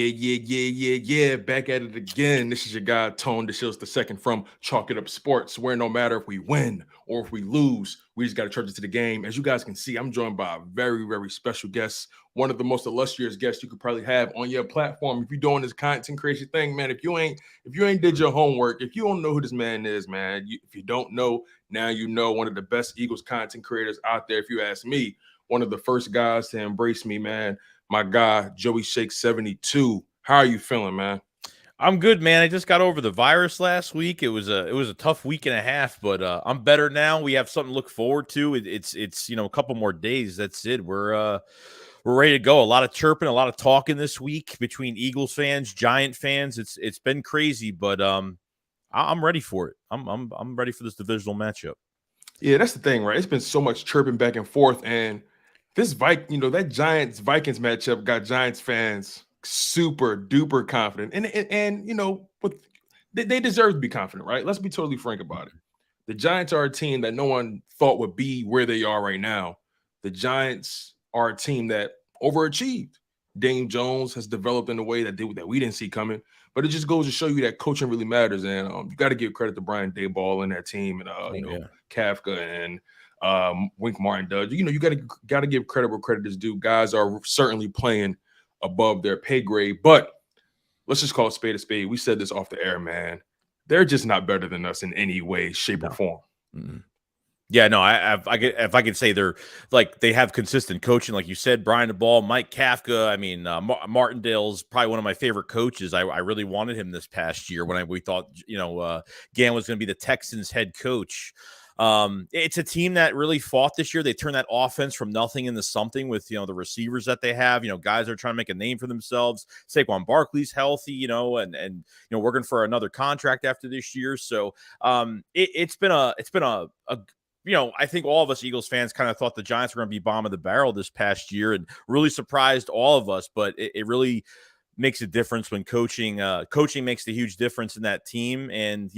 Yeah. Back at it again. This is your guy, Tone DeShields II from Chalk It Up Sports, where no matter if we win or if we lose, we just got to charge it to the game. As you guys can see, I'm joined by a very, very special guest, one of the most illustrious guests you could probably have on your platform. If you're doing this content creation thing, man, if you ain't did your homework, if you don't know who this man is, man, if you don't know, now you know. One of the best Eagles content creators out there, if you ask me. One of the first guys to embrace me, man. My guy, Joey Shake 72. How are you feeling, man? I'm good, man. I just got over the virus last week. It was a tough week and a half, but I'm better now. We have something to look forward to. It's a couple more days. That's it. We're ready to go. A lot of chirping, a lot of talking this week between Eagles fans, Giant fans. It's been crazy, but I'm ready for it. I'm ready for this divisional matchup. Yeah, that's the thing, right? It's been so much chirping back and forth, and that Giants Vikings matchup got Giants fans super duper confident, and with they deserve to be confident, right? Let's be totally frank about it. The Giants are a team that no one thought would be where they are right now. The Giants are a team that overachieved. Dame Jones has developed in a way that we didn't see coming. But it just goes to show you that coaching really matters, and you got to give credit to Brian Daboll and that team, and Kafka and Wink Martin does. You got to give credit where credit is due. Guys are certainly playing above their pay grade, but let's just call a spade a spade. We said this off the air, man. They're just not better than us in any way, shape, or form. Mm-hmm. Yeah, no, if I could say they have consistent coaching, like you said, Brian DeBall, Mike Kafka. I mean, Martindale's probably one of my favorite coaches. I really wanted him this past year when we thought Gann was going to be the Texans head coach. It's a team that really fought this year. They turned that offense from nothing into something with the receivers that they have. Guys are trying to make a name for themselves. Saquon Barkley's healthy, and working for another contract after this year. So it's been a I think all of us Eagles fans kind of thought the Giants were going to be bottom of the barrel this past year, and really surprised all of us. But it really makes a difference when coaching makes the huge difference in that team. And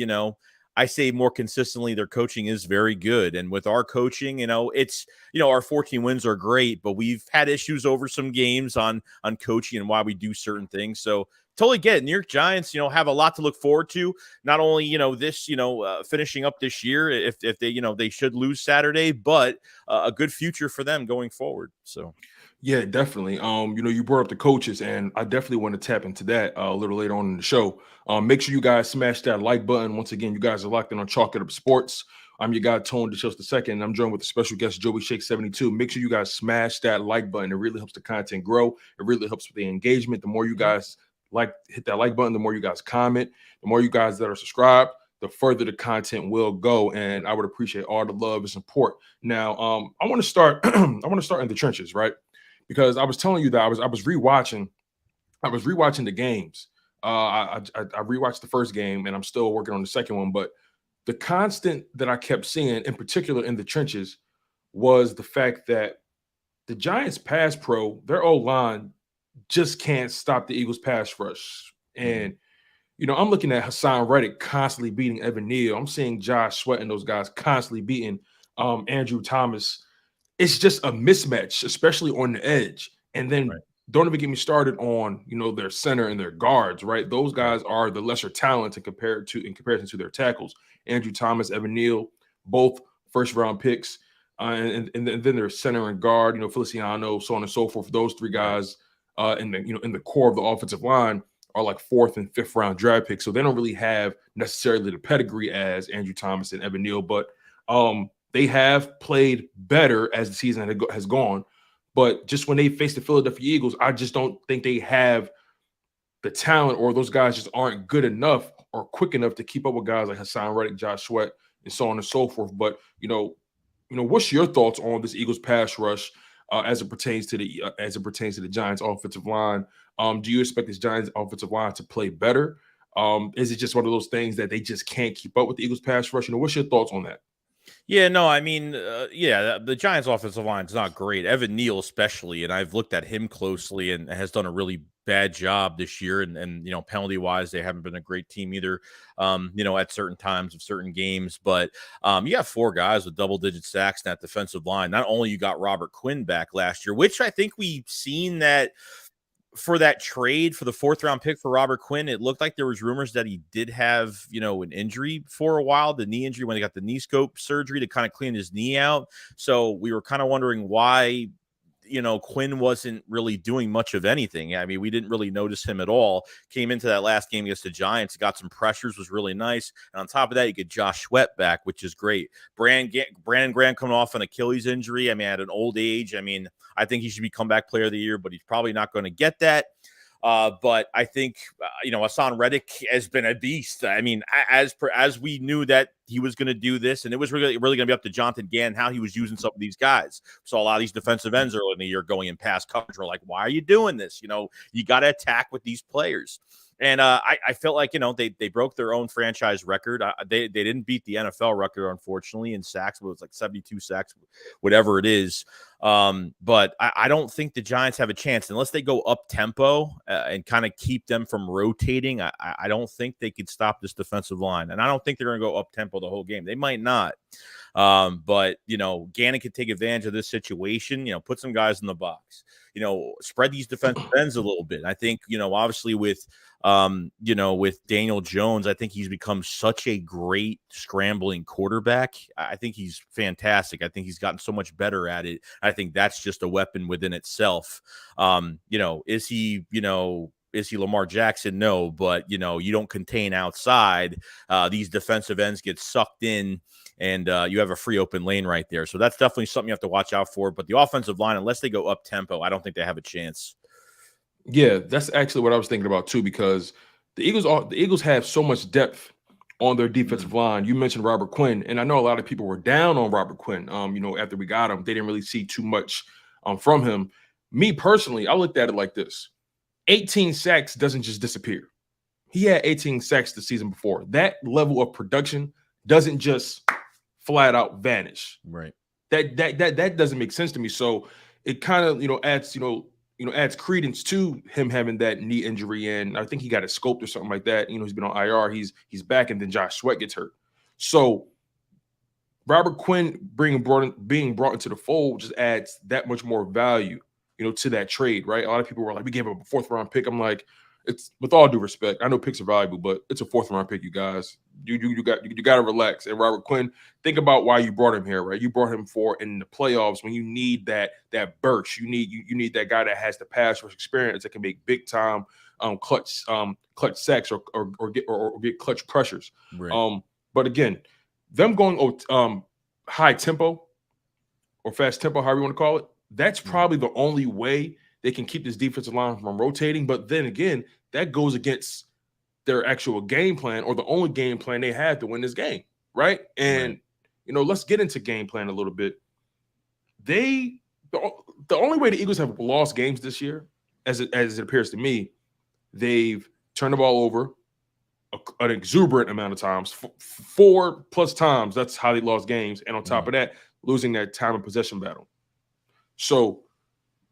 I say more consistently, their coaching is very good. And with our coaching, it's our 14 wins are great, but we've had issues over some games on coaching and why we do certain things. So totally get it. New York Giants, have a lot to look forward to. Not only, this, finishing up this year, if they, they should lose Saturday, but a good future for them going forward. So. Yeah, definitely. You brought up the coaches, and I definitely want to tap into that a little later on in the show. Make sure you guys smash that like button. Once again, you guys are locked in on Chalk It Up Sports. I'm your guy, Tone DeShields II, and I'm joined with a special guest, Joey Shake 72. Make sure you guys smash that like button. It really helps the content grow. It really helps with the engagement. The more you guys hit that like button, the more you guys comment, the more you guys that are subscribed, the further the content will go. And I would appreciate all the love and support. Now, I want to start. I want to start in the trenches, right? Because I was telling you that I was rewatching the games. I rewatched the first game, and I'm still working on the second one. But the constant that I kept seeing, in particular in the trenches, was the fact that the Giants pass pro, their O-line just can't stop the Eagles pass rush. And I'm looking at Hassan Reddick constantly beating Evan Neal. I'm seeing Josh Sweat and those guys constantly beating Andrew Thomas. It's just a mismatch, especially on the edge. And then don't even get me started on, their center and their guards, right? Those guys are the lesser talent in comparison to their tackles. Andrew Thomas, Evan Neal, both first-round picks. And then their center and guard, Feliciano, so on and so forth. Those three guys in the core of the offensive line are like 4th and 5th round draft picks. So they don't really have necessarily the pedigree as Andrew Thomas and Evan Neal, but they have played better as the season has gone. But just when they face the Philadelphia Eagles, I just don't think they have the talent, or those guys just aren't good enough or quick enough to keep up with guys like Hassan Reddick, Josh Sweat, and so on and so forth. But, what's your thoughts on this Eagles pass rush as it pertains to the Giants offensive line? Do you expect this Giants offensive line to play better? Is it just one of those things that they just can't keep up with the Eagles pass rush? What's your thoughts on that? Yeah, no, I mean, the Giants' offensive line is not great. Evan Neal, especially, and I've looked at him closely and has done a really bad job this year. And penalty wise, they haven't been a great team either. At certain times of certain games, but you have 4 guys with double-digit sacks in that defensive line. Not only you got Robert Quinn back last year, which I think we've seen that for that trade for the 4th round pick for Robert Quinn, it looked like there was rumors that he did have, an injury for a while, the knee injury when he got the knee scope surgery to kind of clean his knee out. So we were kind of wondering why, Quinn wasn't really doing much of anything. I mean, we didn't really notice him at all. Came into that last game against the Giants, got some pressures, was really nice. And on top of that, you get Josh Sweat back, which is great. Brandon Graham coming off an Achilles injury. I mean, at an old age, I think he should be comeback player of the year, but he's probably not going to get that. But I think, Hassan Reddick has been a beast. I mean, as we knew that he was going to do this, and it was really going to be up to Jonathan Gann how he was using some of these guys. Saw a lot of these defensive ends early in the year going in pass coverage. We're like, why are you doing this? You got to attack with these players. And I felt like, they broke their own franchise record. They didn't beat the NFL record, unfortunately, in sacks. It was like 72 sacks, whatever it is. But I don't think the Giants have a chance unless they go up tempo and kind of keep them from rotating. I don't think they could stop this defensive line. And I don't think they're going to go up tempo the whole game. They might not. But Gannon could take advantage of this situation, put some guys in the box, spread these defensive ends a little bit. I think, obviously with Daniel Jones, I think he's become such a great scrambling quarterback. I think he's fantastic. I think he's gotten so much better at it. I think that's just a weapon within itself. Is he Lamar Jackson? No, but you don't contain outside. These defensive ends get sucked in, and you have a free open lane right there. So that's definitely something you have to watch out for. But the offensive line, unless they go up tempo, I don't think they have a chance. Yeah, that's actually what I was thinking about too, because the Eagles have so much depth on their defensive line. You mentioned Robert Quinn, and I know a lot of people were down on Robert Quinn. After we got him, they didn't really see too much from him. Me personally, I looked at it like this: 18 sacks doesn't just disappear. He had 18 sacks the season before. That level of production doesn't just flat out vanish. Right. That doesn't make sense to me. So it kind of adds credence to him having that knee injury, and I think he got it scoped or something like that. He's been on IR. He's back, and then Josh Sweat gets hurt. So Robert Quinn being brought into the fold just adds that much more value, to that trade, right? A lot of people were like, we gave him a 4th round pick. I'm like, it's, with all due respect, I know picks are valuable, but it's a 4th round pick, you guys. You got to relax. And Robert Quinn, think about why you brought him here, right? You brought him for in the playoffs when you need that burst. You need that guy that has the pass rush experience that can make big time clutch sacks or get clutch pressures. Right. But again, them going high tempo or fast tempo, however you want to call it, that's probably the only way they can keep this defensive line from rotating. But then again, that goes against their actual game plan, or the only game plan they had to win this game, right? And let's get into game plan a little bit. The only way the Eagles have lost games this year, as it appears to me, they've turned the ball over an exuberant amount of times, 4+ times. That's how they lost games, and on top of that, losing that time of possession battle. So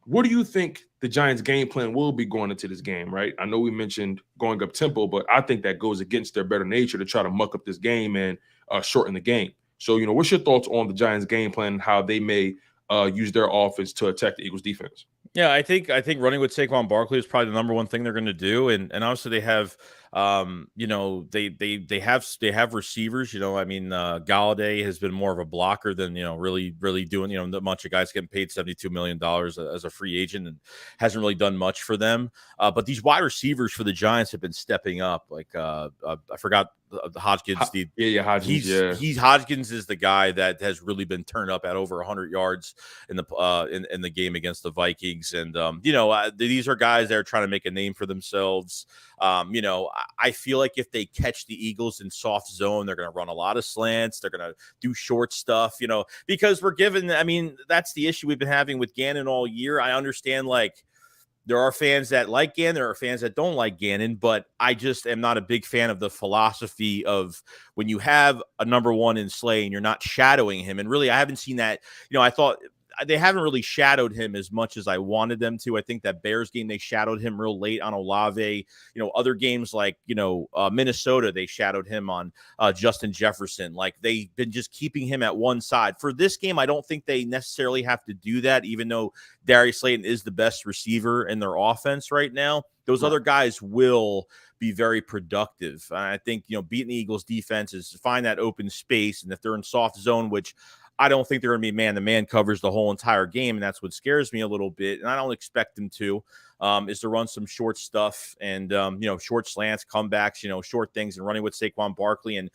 what do you think the Giants' game plan will be going into this game, right? I know we mentioned going up tempo, but I think that goes against their better nature to try to muck up this game and shorten the game. So, what's your thoughts on the Giants' game plan and how they may use their offense to attack the Eagles' defense? Yeah, I think running with Saquon Barkley is probably the number one thing they're going to do, and obviously they have, they have receivers. Galladay has been more of a blocker than really doing much. A guy's getting paid $72 million as a free agent and hasn't really done much for them. But these wide receivers for the Giants have been stepping up. Like I forgot. Hodgkins, Hodgkins. Hodgkins is the guy that has really been turned up at over 100 yards in the in the game against the Vikings, and these are guys that are trying to make a name for themselves. I feel like if they catch the Eagles in soft zone, they're going to run a lot of slants. They're going to do short stuff, because we're given. I mean, that's the issue we've been having with Gannon all year. I understand, like, there are fans that like Gannon, there are fans that don't like Gannon, but I just am not a big fan of the philosophy of when you have a number one in Slay and you're not shadowing him. And really, I haven't seen that. they haven't really shadowed him as much as I wanted them to. I think that Bears game, they shadowed him real late on Olave. Other games like, Minnesota, they shadowed him on Justin Jefferson. Like, they've been just keeping him at one side. For this game, I don't think they necessarily have to do that, even though Darius Slayton is the best receiver in their offense right now. Those other guys will be very productive. I think, beating the Eagles defense is to find that open space. And if they're in soft zone, which I don't think they're going to be man-to-man covers the whole entire game, and that's what scares me a little bit, and I don't expect them to, is to run some short stuff and, short slants, comebacks, short things, and running with Saquon Barkley and,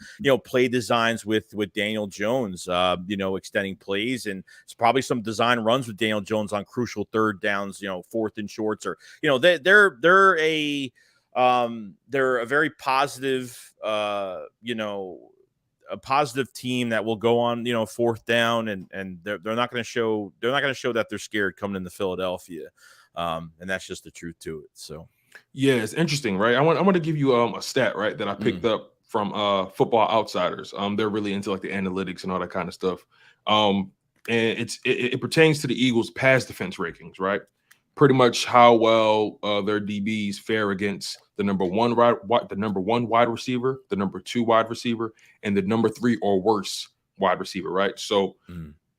play designs with Daniel Jones, extending plays, and it's probably some design runs with Daniel Jones on crucial third downs, fourth and shorts, or, they're a very positive, a positive team that will go on, fourth down, and they're not going to show that they're scared coming into Philadelphia, and that's just the truth to it. So yeah, it's interesting, right? I want to give you a stat, right, that I picked up from Football Outsiders. They're really into like the analytics and all that kind of stuff, and it pertains to the Eagles' pass defense rankings, right? Pretty much how well their DBs fare against the number one wide receiver, the number 2 wide receiver, and the number 3 or worse wide receiver, right? So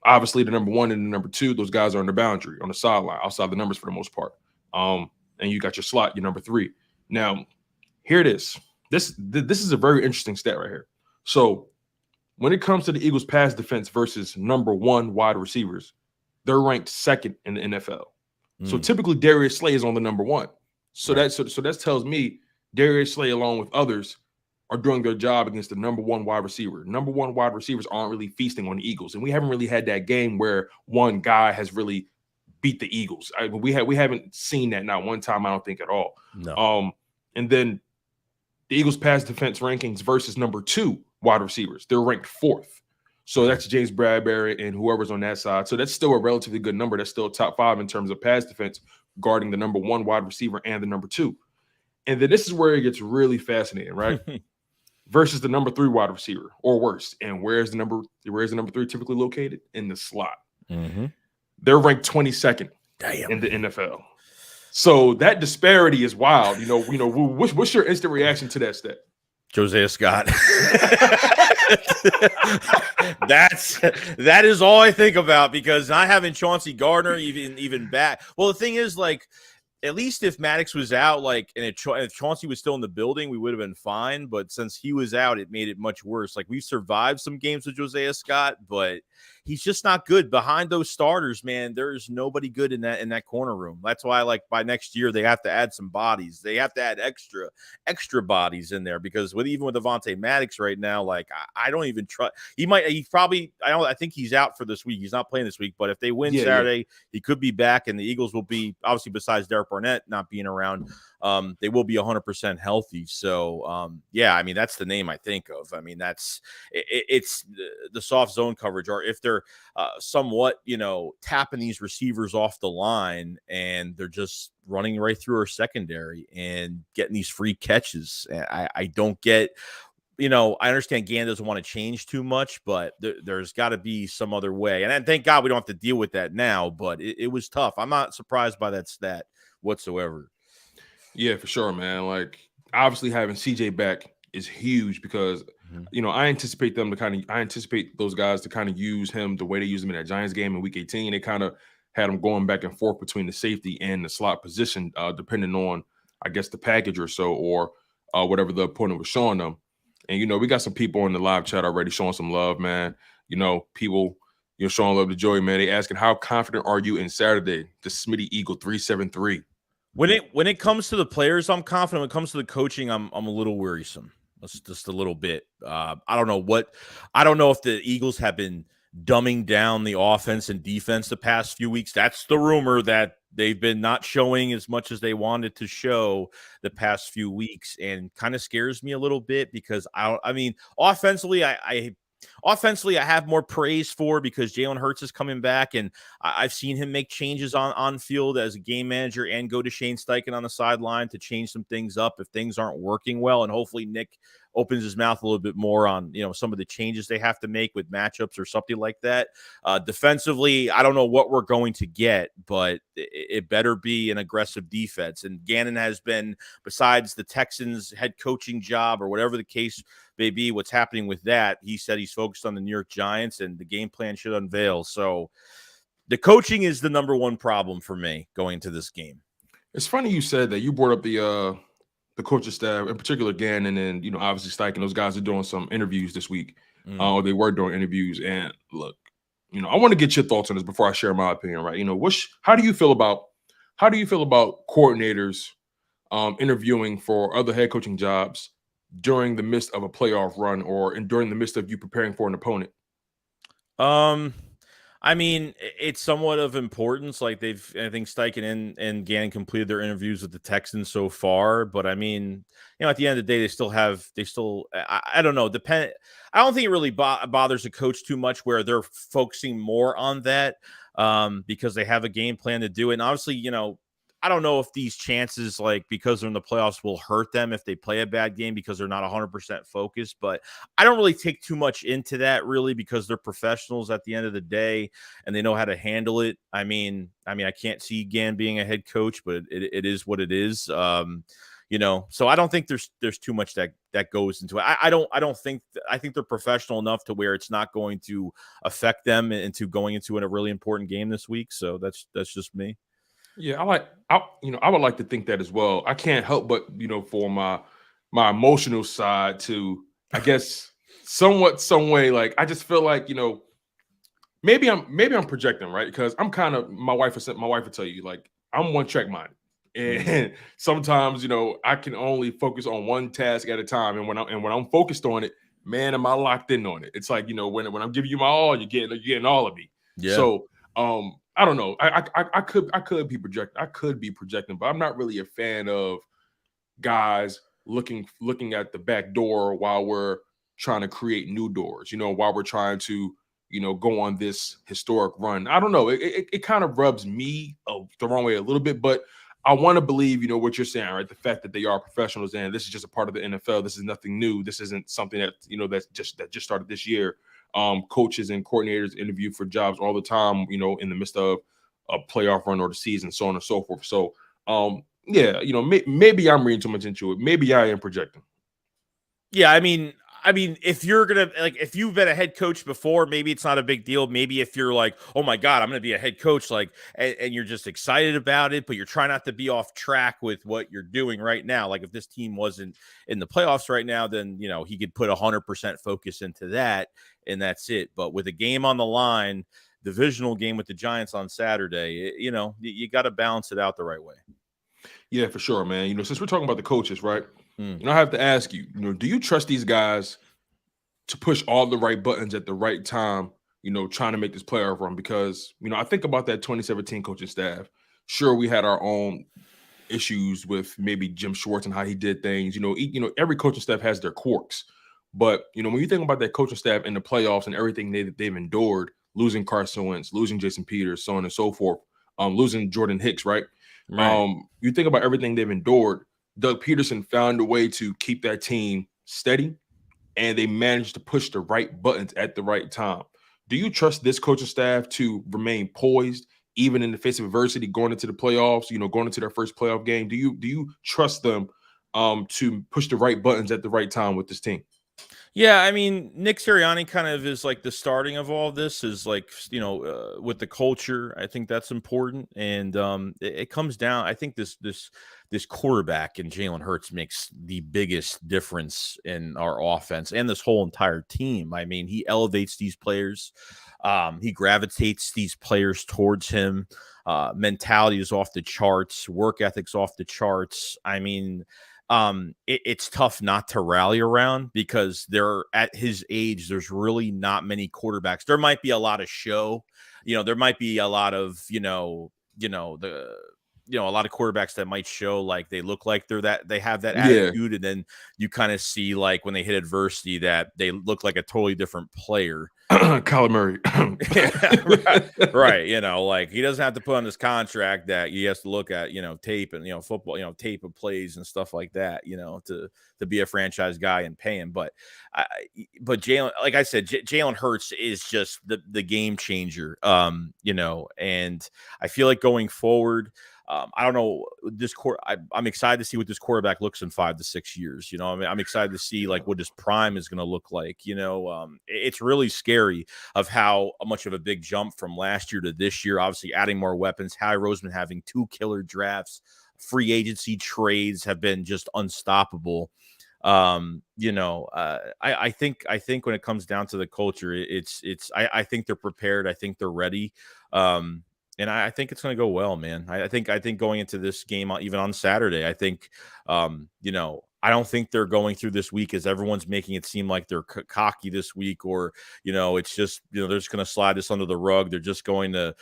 obviously the number 1 and the number 2, those guys are on the boundary, on the sideline, outside the numbers for the most part. And you got your slot, your number 3. Now, here it is. This is a very interesting stat right here. So when it comes to the Eagles pass defense versus number 1 wide receivers, they're ranked 2nd in the NFL. So typically Darius Slay is on the number 1. So that tells me Darius Slay, along with others, are doing their job against the number 1 wide receiver. Number 1 wide receivers aren't really feasting on the Eagles, and we haven't really had that game where one guy has really beat the Eagles. We haven't seen that not one time, I don't think, at all. No. And then the Eagles pass defense rankings versus number 2 wide receivers, they're ranked 4th. So that's James Bradbury and whoever's on that side. So that's still a relatively good number. That's still top 5 in terms of pass defense, guarding the number 1 wide receiver and the number 2. And then this is where it gets really fascinating, right? Versus the number 3 wide receiver or worse. And where's the number 3 typically located? In the slot. They're ranked 22nd in the NFL. So that disparity is wild. What's your instant reaction to that stat? Josiah Scott. That is all I think about, because not having Chauncey Gardner even back. Well, the thing is, like, at least if Maddox was out, like, and if Chauncey was still in the building, we would have been fine. But since he was out, it made it much worse. Like, we've survived some games with Josiah Scott, but he's just not good behind those starters, man. There's nobody good in that corner room. That's why, like, by next year, they have to add some bodies. They have to add extra bodies in there, because even with Avonte Maddox right now, like, I don't even trust. I think he's out for this week. He's not playing this week, but if they win Saturday, he could be back, and the Eagles will be, obviously, besides Derek Barnett not being around, they will be 100% healthy. So, I mean, that's the name I think of. I mean, it's the soft zone coverage, or if they're somewhat, tapping these receivers off the line and they're just running right through our secondary and getting these free catches. I don't get, I understand Gann doesn't want to change too much, but there's got to be some other way. And thank God we don't have to deal with that now, but it was tough. I'm not surprised by that stat whatsoever. Yeah, for sure, man. Like, obviously having CJ back is huge, because I anticipate those guys to kind of use him the way they used him in that Giants game in Week 18. They kind of had him going back and forth between the safety and the slot position, depending on, I guess, the package or so, or whatever the opponent was showing them. And we got some people in the live chat already showing some love, man. People showing love to Joey, man. They asking, how confident are you in Saturday? The Smitty Eagle 373. When it comes to the players, I'm confident. When it comes to the coaching, I'm a little worrisome. Just a little bit. I don't know if the Eagles have been dumbing down the offense and defense the past few weeks. That's the rumor, that they've been not showing as much as they wanted to show the past few weeks, and kind of scares me a little bit, because offensively, I have more praise for, because Jalen Hurts is coming back, and I've seen him make changes on field as a game manager, and go to Shane Steichen on the sideline to change some things up if things aren't working well. And hopefully Nick opens his mouth a little bit more on, some of the changes they have to make with matchups or something like that. Defensively, I don't know what we're going to get, but it better be an aggressive defense. And Gannon has been, besides the Texans head coaching job or whatever the case may be, what's happening with that, he said he's focused on the New York Giants and the game plan should unveil. So the coaching is the number one problem for me going into this game. It's funny you said that. You brought up the coaching staff, in particular Gannon, and obviously Steichen. Those guys are doing some interviews this week. Or they were doing interviews. And look, I want to get your thoughts on this before I share my opinion. Right? How do you feel about coordinators interviewing for other head coaching jobs during the midst of a playoff run or during the midst of you preparing for an opponent? I mean, it's somewhat of importance. Like I think Steichen and Gannon completed their interviews with the Texans so far. But I mean, at the end of the day, I don't know. I don't think it really bothers a coach too much where they're focusing more on that because they have a game plan to do it. And obviously, I don't know if these chances, like because they're in the playoffs, will hurt them if they play a bad game because they're not 100% focused. But I don't really take too much into that really because they're professionals at the end of the day and they know how to handle it. I mean, I can't see Gann being a head coach, but it is what it is. So I don't think there's too much that goes into it. I think they're professional enough to where it's not going to affect them into going into a really important game this week. So that's just me. Yeah, I would like to think that as well. I can't help but, for my emotional side to, I guess, some way, like I just feel like, maybe I'm projecting, right? Because I'm kind of my wife will tell you, like, I'm one track minded. And sometimes, I can only focus on one task at a time. And when I'm focused on it, man, am I locked in on it? It's like, when I'm giving you my all, you're getting all of me. Yeah. So I don't know. I could be projecting, but I'm not really a fan of guys looking at the back door while we're trying to create new doors, while we're trying to, go on this historic run. I don't know. It kind of rubs me the wrong way a little bit, but I want to believe, what you're saying, right? The fact that they are professionals and this is just a part of the NFL. This is nothing new. This isn't something that, that just started this year. Coaches and coordinators interview for jobs all the time, in the midst of a playoff run or the season, so on and so forth. So, yeah, maybe I'm reading too much into it. Maybe I am projecting. Yeah, I mean, if you're gonna if you've been a head coach before, maybe it's not a big deal. Maybe if you're like, oh my god, I'm gonna be a head coach, and you're just excited about it, but you're trying not to be off track with what you're doing right now. Like if this team wasn't in the playoffs right now, then he could put 100% focus into that, and that's it. But with a game on the line, divisional game with the Giants on Saturday, you got to balance it out the right way. Yeah, for sure, man. Since we're talking about the coaches, right? I have to ask you, do you trust these guys to push all the right buttons at the right time, trying to make this playoff run? Because, I think about that 2017 coaching staff. Sure, we had our own issues with maybe Jim Schwartz and how he did things. Every coaching staff has their quirks. But, when you think about that coaching staff in the playoffs and everything they've endured, losing Carson Wentz, losing Jason Peters, so on and so forth, losing Jordan Hicks, right? You think about everything they've endured. Doug Peterson found a way to keep that team steady, and they managed to push the right buttons at the right time. Do you trust this coaching staff to remain poised, even in the face of adversity, going into the playoffs, going into their first playoff game? Do you trust them to push the right buttons at the right time with this team? Yeah, I mean, Nick Sirianni kind of is like the starting of all of this is like, with the culture. I think that's important. And it comes down, I think this quarterback in Jalen Hurts makes the biggest difference in our offense and this whole entire team. I mean, he elevates these players. He gravitates these players towards him. Mentality is off the charts. Work ethic's off the charts. I mean, it's tough not to rally around because they're at his age. There's really not many quarterbacks. There might be a lot of show, there might be a lot of, a lot of quarterbacks that might show like they look like they have that attitude. And then you kind of see like when they hit adversity that they look like a totally different player. Kyler Murray. Yeah, right. Like he doesn't have to put on his contract that he has to look at, tape and football, tape of plays and stuff like that, to be a franchise guy and pay him. I, but Jalen, like I said, Jalen Hurts is just the game changer. And I feel like going forward, I don't know this I'm excited to see what this quarterback looks in 5 to 6 years. I mean, I'm excited to see like what his prime is going to look like. It's really scary of how much of a big jump from last year to this year. Obviously, adding more weapons. Howie Roseman having 2 killer drafts. Free agency trades have been just unstoppable. I think when it comes down to the culture, I think they're prepared. I think they're ready. And I think it's going to go well, man. I think going into this game, even on Saturday, I think, I don't think they're going through this week as everyone's making it seem like they're cocky this week, or, it's just, they're just going to slide this under the rug. They're just going to,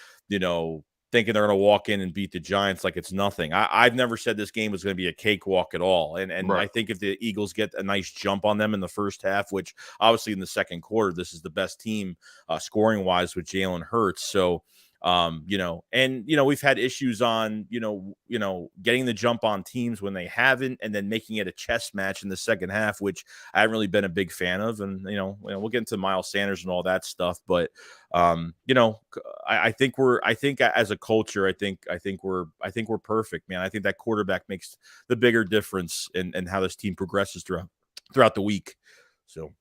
thinking they're going to walk in and beat the Giants like it's nothing. I've never said this game was going to be a cakewalk at all. And Right. I think if the Eagles get a nice jump on them in the first half, which obviously in the second quarter, this is the best team scoring wise with Jalen Hurts. So, we've had issues on, getting the jump on teams when they haven't, and then making it a chess match in the second half, which I haven't really been a big fan of. And, we'll get into Miles Sanders and all that stuff. But, I think as a culture, I think we're perfect, man. I think that quarterback makes the bigger difference in how this team progresses throughout the week. So.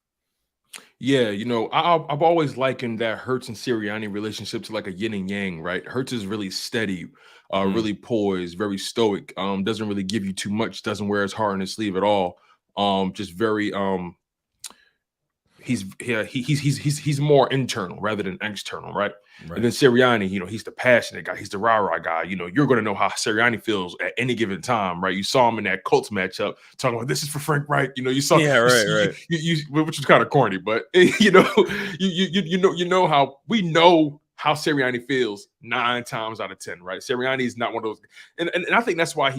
Yeah, I've always likened that Hurts and Sirianni relationship to like a yin and yang, right? Hurts is really steady, really poised, very stoic. Doesn't really give you too much. Doesn't wear his heart on his sleeve at all. Just very he's more internal rather than external, right? And then Sirianni, he's the passionate guy, he's the rah-rah guy. You're going to know how Sirianni feels at any given time, right? You saw him in that Colts matchup talking about this is for Frank Reich. You saw, right. Which is kind of corny, but you know how we know how Sirianni feels 9 times out of 10, right? Sirianni is not one of those, and I think that's why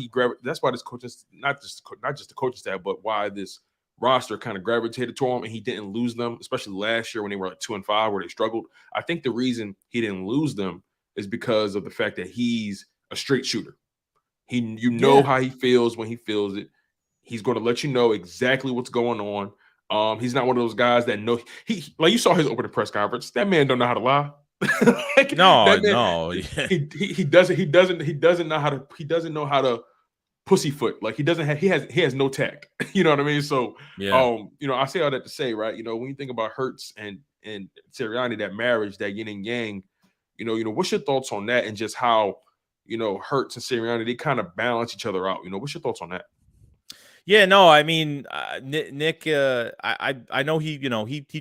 that's why this coaching, not just the coaching staff, but why this roster kind of gravitated to him, and he didn't lose them, especially last year when they were like 2-5 where they struggled. I think the reason he didn't lose them is because of the fact that he's a straight shooter. How he feels when he feels it. He's going to let you know exactly what's going on. He's not one of those guys that know like you saw his opening press conference. That man don't know how to lie. No. He doesn't know how to pussyfoot. Like he has no tact. You know what I mean? So I say all that to say, right, when you think about Hurts and Sirianni, that marriage, that yin and yang, what's your thoughts on that, and just how Hurts and Sirianni, they kind of balance each other out? What's your thoughts on that? Yeah, no, I mean, Nick, I know he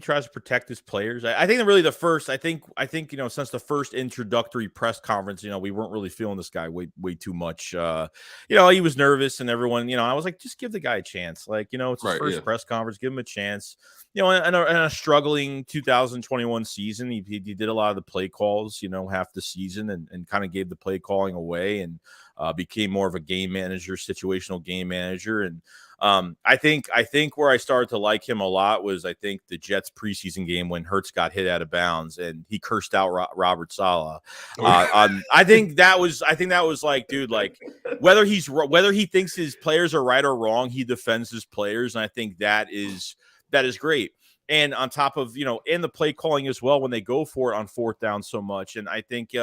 tries to protect his players. I think that really the first, I think since the first introductory press conference, we weren't really feeling this guy way too much. He was nervous, and everyone, I was like, just give the guy a chance. Like, it's his first press conference, give him a chance. In a struggling 2021 season, he did a lot of the play calls, half the season, and kind of gave the play calling away, and became more of a game manager, situational game manager. And I think where I started to like him a lot was, I think, the Jets preseason game when Hurts got hit out of bounds and he cursed out Robert Saleh. I think that was like, dude, like whether he thinks his players are right or wrong, he defends his players. And I think that is great. And on top of, in the play calling as well, when they go for it on 4th down so much. And I think,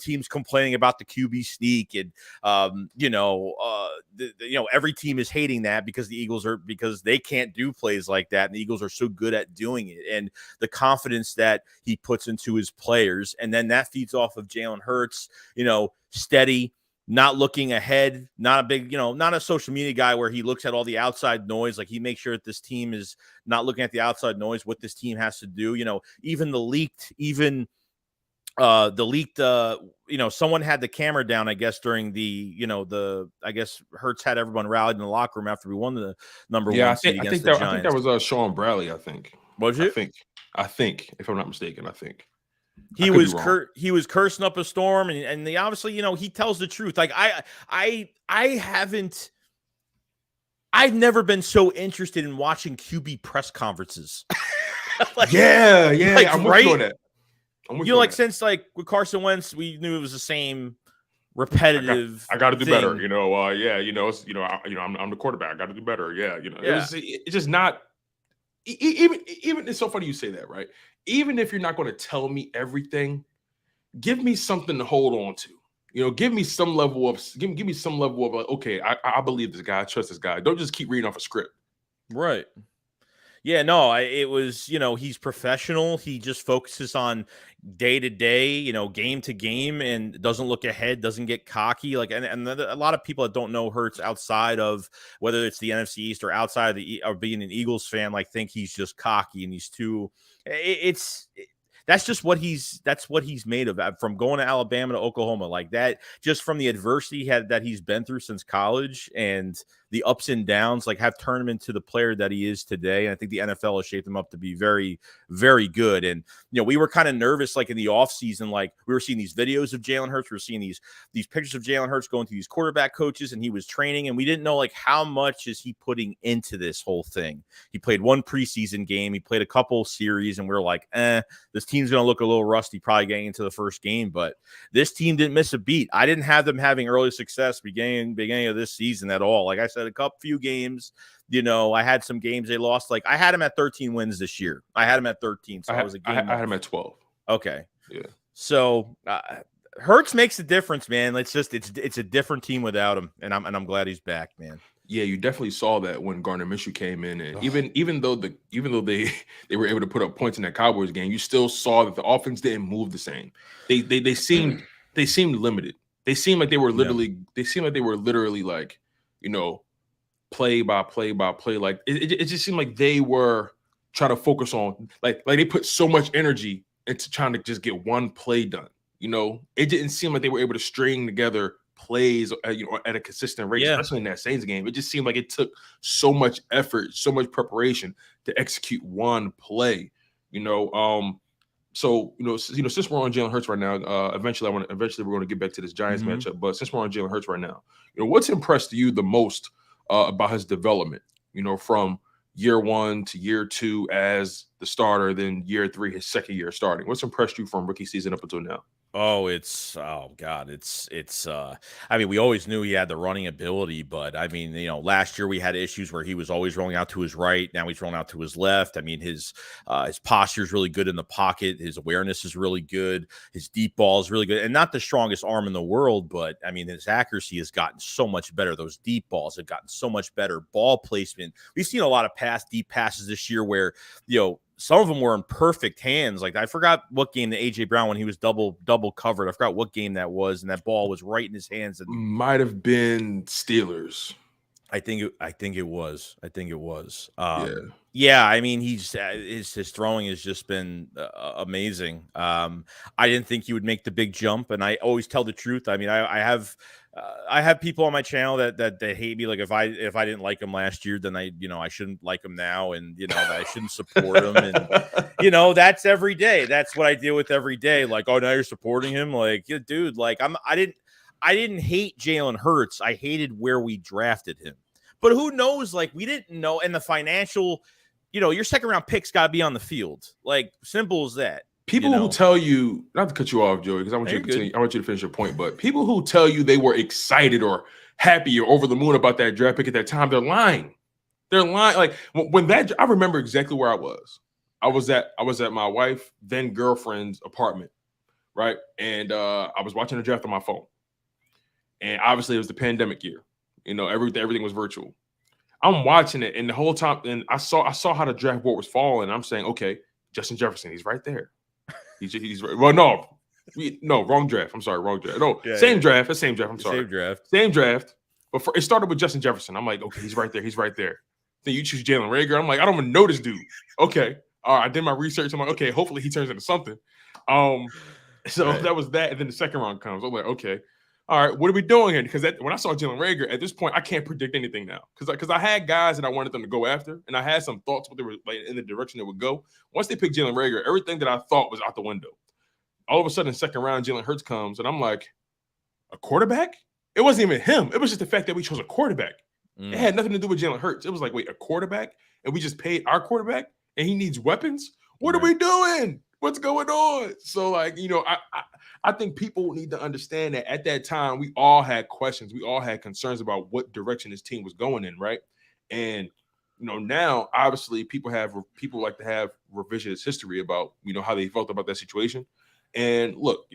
teams complaining about the QB sneak, and, every team is hating that because they can't do plays like that. And the Eagles are so good at doing it, and the confidence that he puts into his players. And then that feeds off of Jalen Hurts, steady, not looking ahead, not a big, not a social media guy where he looks at all the outside noise. Like, he makes sure that this team is not looking at the outside noise, what this team has to do. Even someone had the camera down, I guess, during I guess Hurts had everyone rallied in the locker room after we won the number 1 seed against the Giants. I think that was Sean Bradley, I think. Was it? I think, if I'm not mistaken, he was cursing up a storm, and they obviously, he tells the truth. Like, I've never been so interested in watching QB press conferences. Like, yeah, like, I'm with you right? on that. I'm with You you know, on like that. since like with Carson Wentz, we knew it was the same repetitive I got to do better. thing. Yeah. I'm the quarterback. I got to do better. Yeah. Yeah. It's just not. Even it's so funny you say that, right? Even if you're not going to tell me everything, give me something to hold on to. Give me some level of give me some level of like, okay, I believe this guy, I trust this guy. Don't just keep reading off a script. Right. Yeah, no, it was, he's professional. He just focuses on day to day, game to game, and doesn't look ahead, doesn't get cocky. Like, and a lot of people that don't know Hurts outside of whether it's the NFC East or outside of being an Eagles fan, like think he's just cocky and he's too. That's just that's what he's made of. From going to Alabama to Oklahoma, like that, just from the adversity that he's been through since college and the ups and downs, like have turned him into the player that he is today. And I think the NFL has shaped him up to be very, very good. And, we were kind of nervous, like in the offseason, like we were seeing these videos of Jalen Hurts. We were seeing these pictures of Jalen Hurts going to these quarterback coaches, and he was training. And we didn't know like how much is he putting into this whole thing. He played one preseason game. He played a couple series, and we were like, this team's going to look a little rusty probably getting into the first game. But this team didn't miss a beat. I didn't have them having early success beginning of this season at all. Like I said, a few games, I had some games they lost. Like I had them at 13 wins this year. I had them at 13. So I was a game. I had him at 12. Okay. Yeah. So Hurts makes a difference, man. It's a different team without him. And I'm glad he's back, man. Yeah, you definitely saw that when Gardner Minshew came in, and even though they were able to put up points in that Cowboys game, you still saw that the offense didn't move the same. They seemed limited. They seemed like they were literally like, play by play by play. Like it just seemed like they were trying to focus on like they put so much energy into trying to just get one play done. It didn't seem like they were able to string together plays at a consistent rate, especially in that Saints game. It just seemed like it took so much effort, so much preparation to execute one play. So since we're on Jalen Hurts right now, eventually we're going to get back to this Giants matchup. But since we're on Jalen Hurts right now, what's impressed you the most about his development? From year 1 to year 2 as the starter, then year 3, his second year starting. What's impressed you from rookie season up until now? Oh God, I mean, we always knew he had the running ability, but I mean, last year we had issues where he was always rolling out to his right. Now he's rolling out to his left. I mean, his posture is really good in the pocket. His awareness is really good. His deep ball is really good, and not the strongest arm in the world, but I mean, his accuracy has gotten so much better. Those deep balls have gotten so much better. Ball placement. We've seen a lot of deep passes this year where, some of them were in perfect hands. Like I forgot what game the AJ Brown when he was double covered. I forgot what game that was, and that ball was right in his hands. And might have been Steelers. I think it was. Yeah. I mean, his throwing has just been amazing. I didn't think he would make the big jump, and I always tell the truth. I mean, I have people on my channel that hate me. Like if I didn't like him last year, then I shouldn't like him now, and that I shouldn't support him. And that's every day. That's what I deal with every day. Like, oh, now you're supporting him. Like, dude, like I didn't hate Jalen Hurts. I hated where we drafted him. But who knows? Like, we didn't know. And the financial, your second round picks got to be on the field. Like, simple as that. People who tell you, not to cut you off, Joey, because I want you to continue. I want you to finish your point. But people who tell you they were excited or happy or over the moon about that draft pick at that time, they're lying. They're lying. Like when I remember exactly where I was. I was at my wife, then girlfriend's apartment, right? And I was watching the draft on my phone. And obviously it was the pandemic year. Everything was virtual. I'm watching it, and the whole time, and I saw how the draft board was falling. I'm saying, okay, Justin Jefferson, he's right there. He's right. Well, no, wrong draft. I'm sorry, wrong draft. No, same draft. It's same draft. I'm sorry, same draft. But it started with Justin Jefferson. I'm like, okay, he's right there. He's right there. Then you choose Jalen Reagor. I'm like, I don't even know this dude. Okay, all right. I did my research. I'm like, okay, hopefully he turns into something. That was that, and then the second round comes. I'm like, okay. All right, what are we doing here? Because when I saw Jalen Reagor, at this point, I can't predict anything now. Because I had guys that I wanted them to go after, and I had some thoughts what they were like in the direction they would go. Once they picked Jalen Reagor, everything that I thought was out the window. All of a sudden, second round, Jalen Hurts comes, and I'm like, a quarterback? It wasn't even him. It was just the fact that we chose a quarterback. It had nothing to do with Jalen Hurts. It was like, wait, a quarterback? And we just paid our quarterback? And he needs weapons? What are we doing? What's going on? So, like, I think people need to understand that at that time, we all had questions. We all had concerns about what direction this team was going in, right? And now obviously people like to have revisionist history about how they felt about that situation. And look,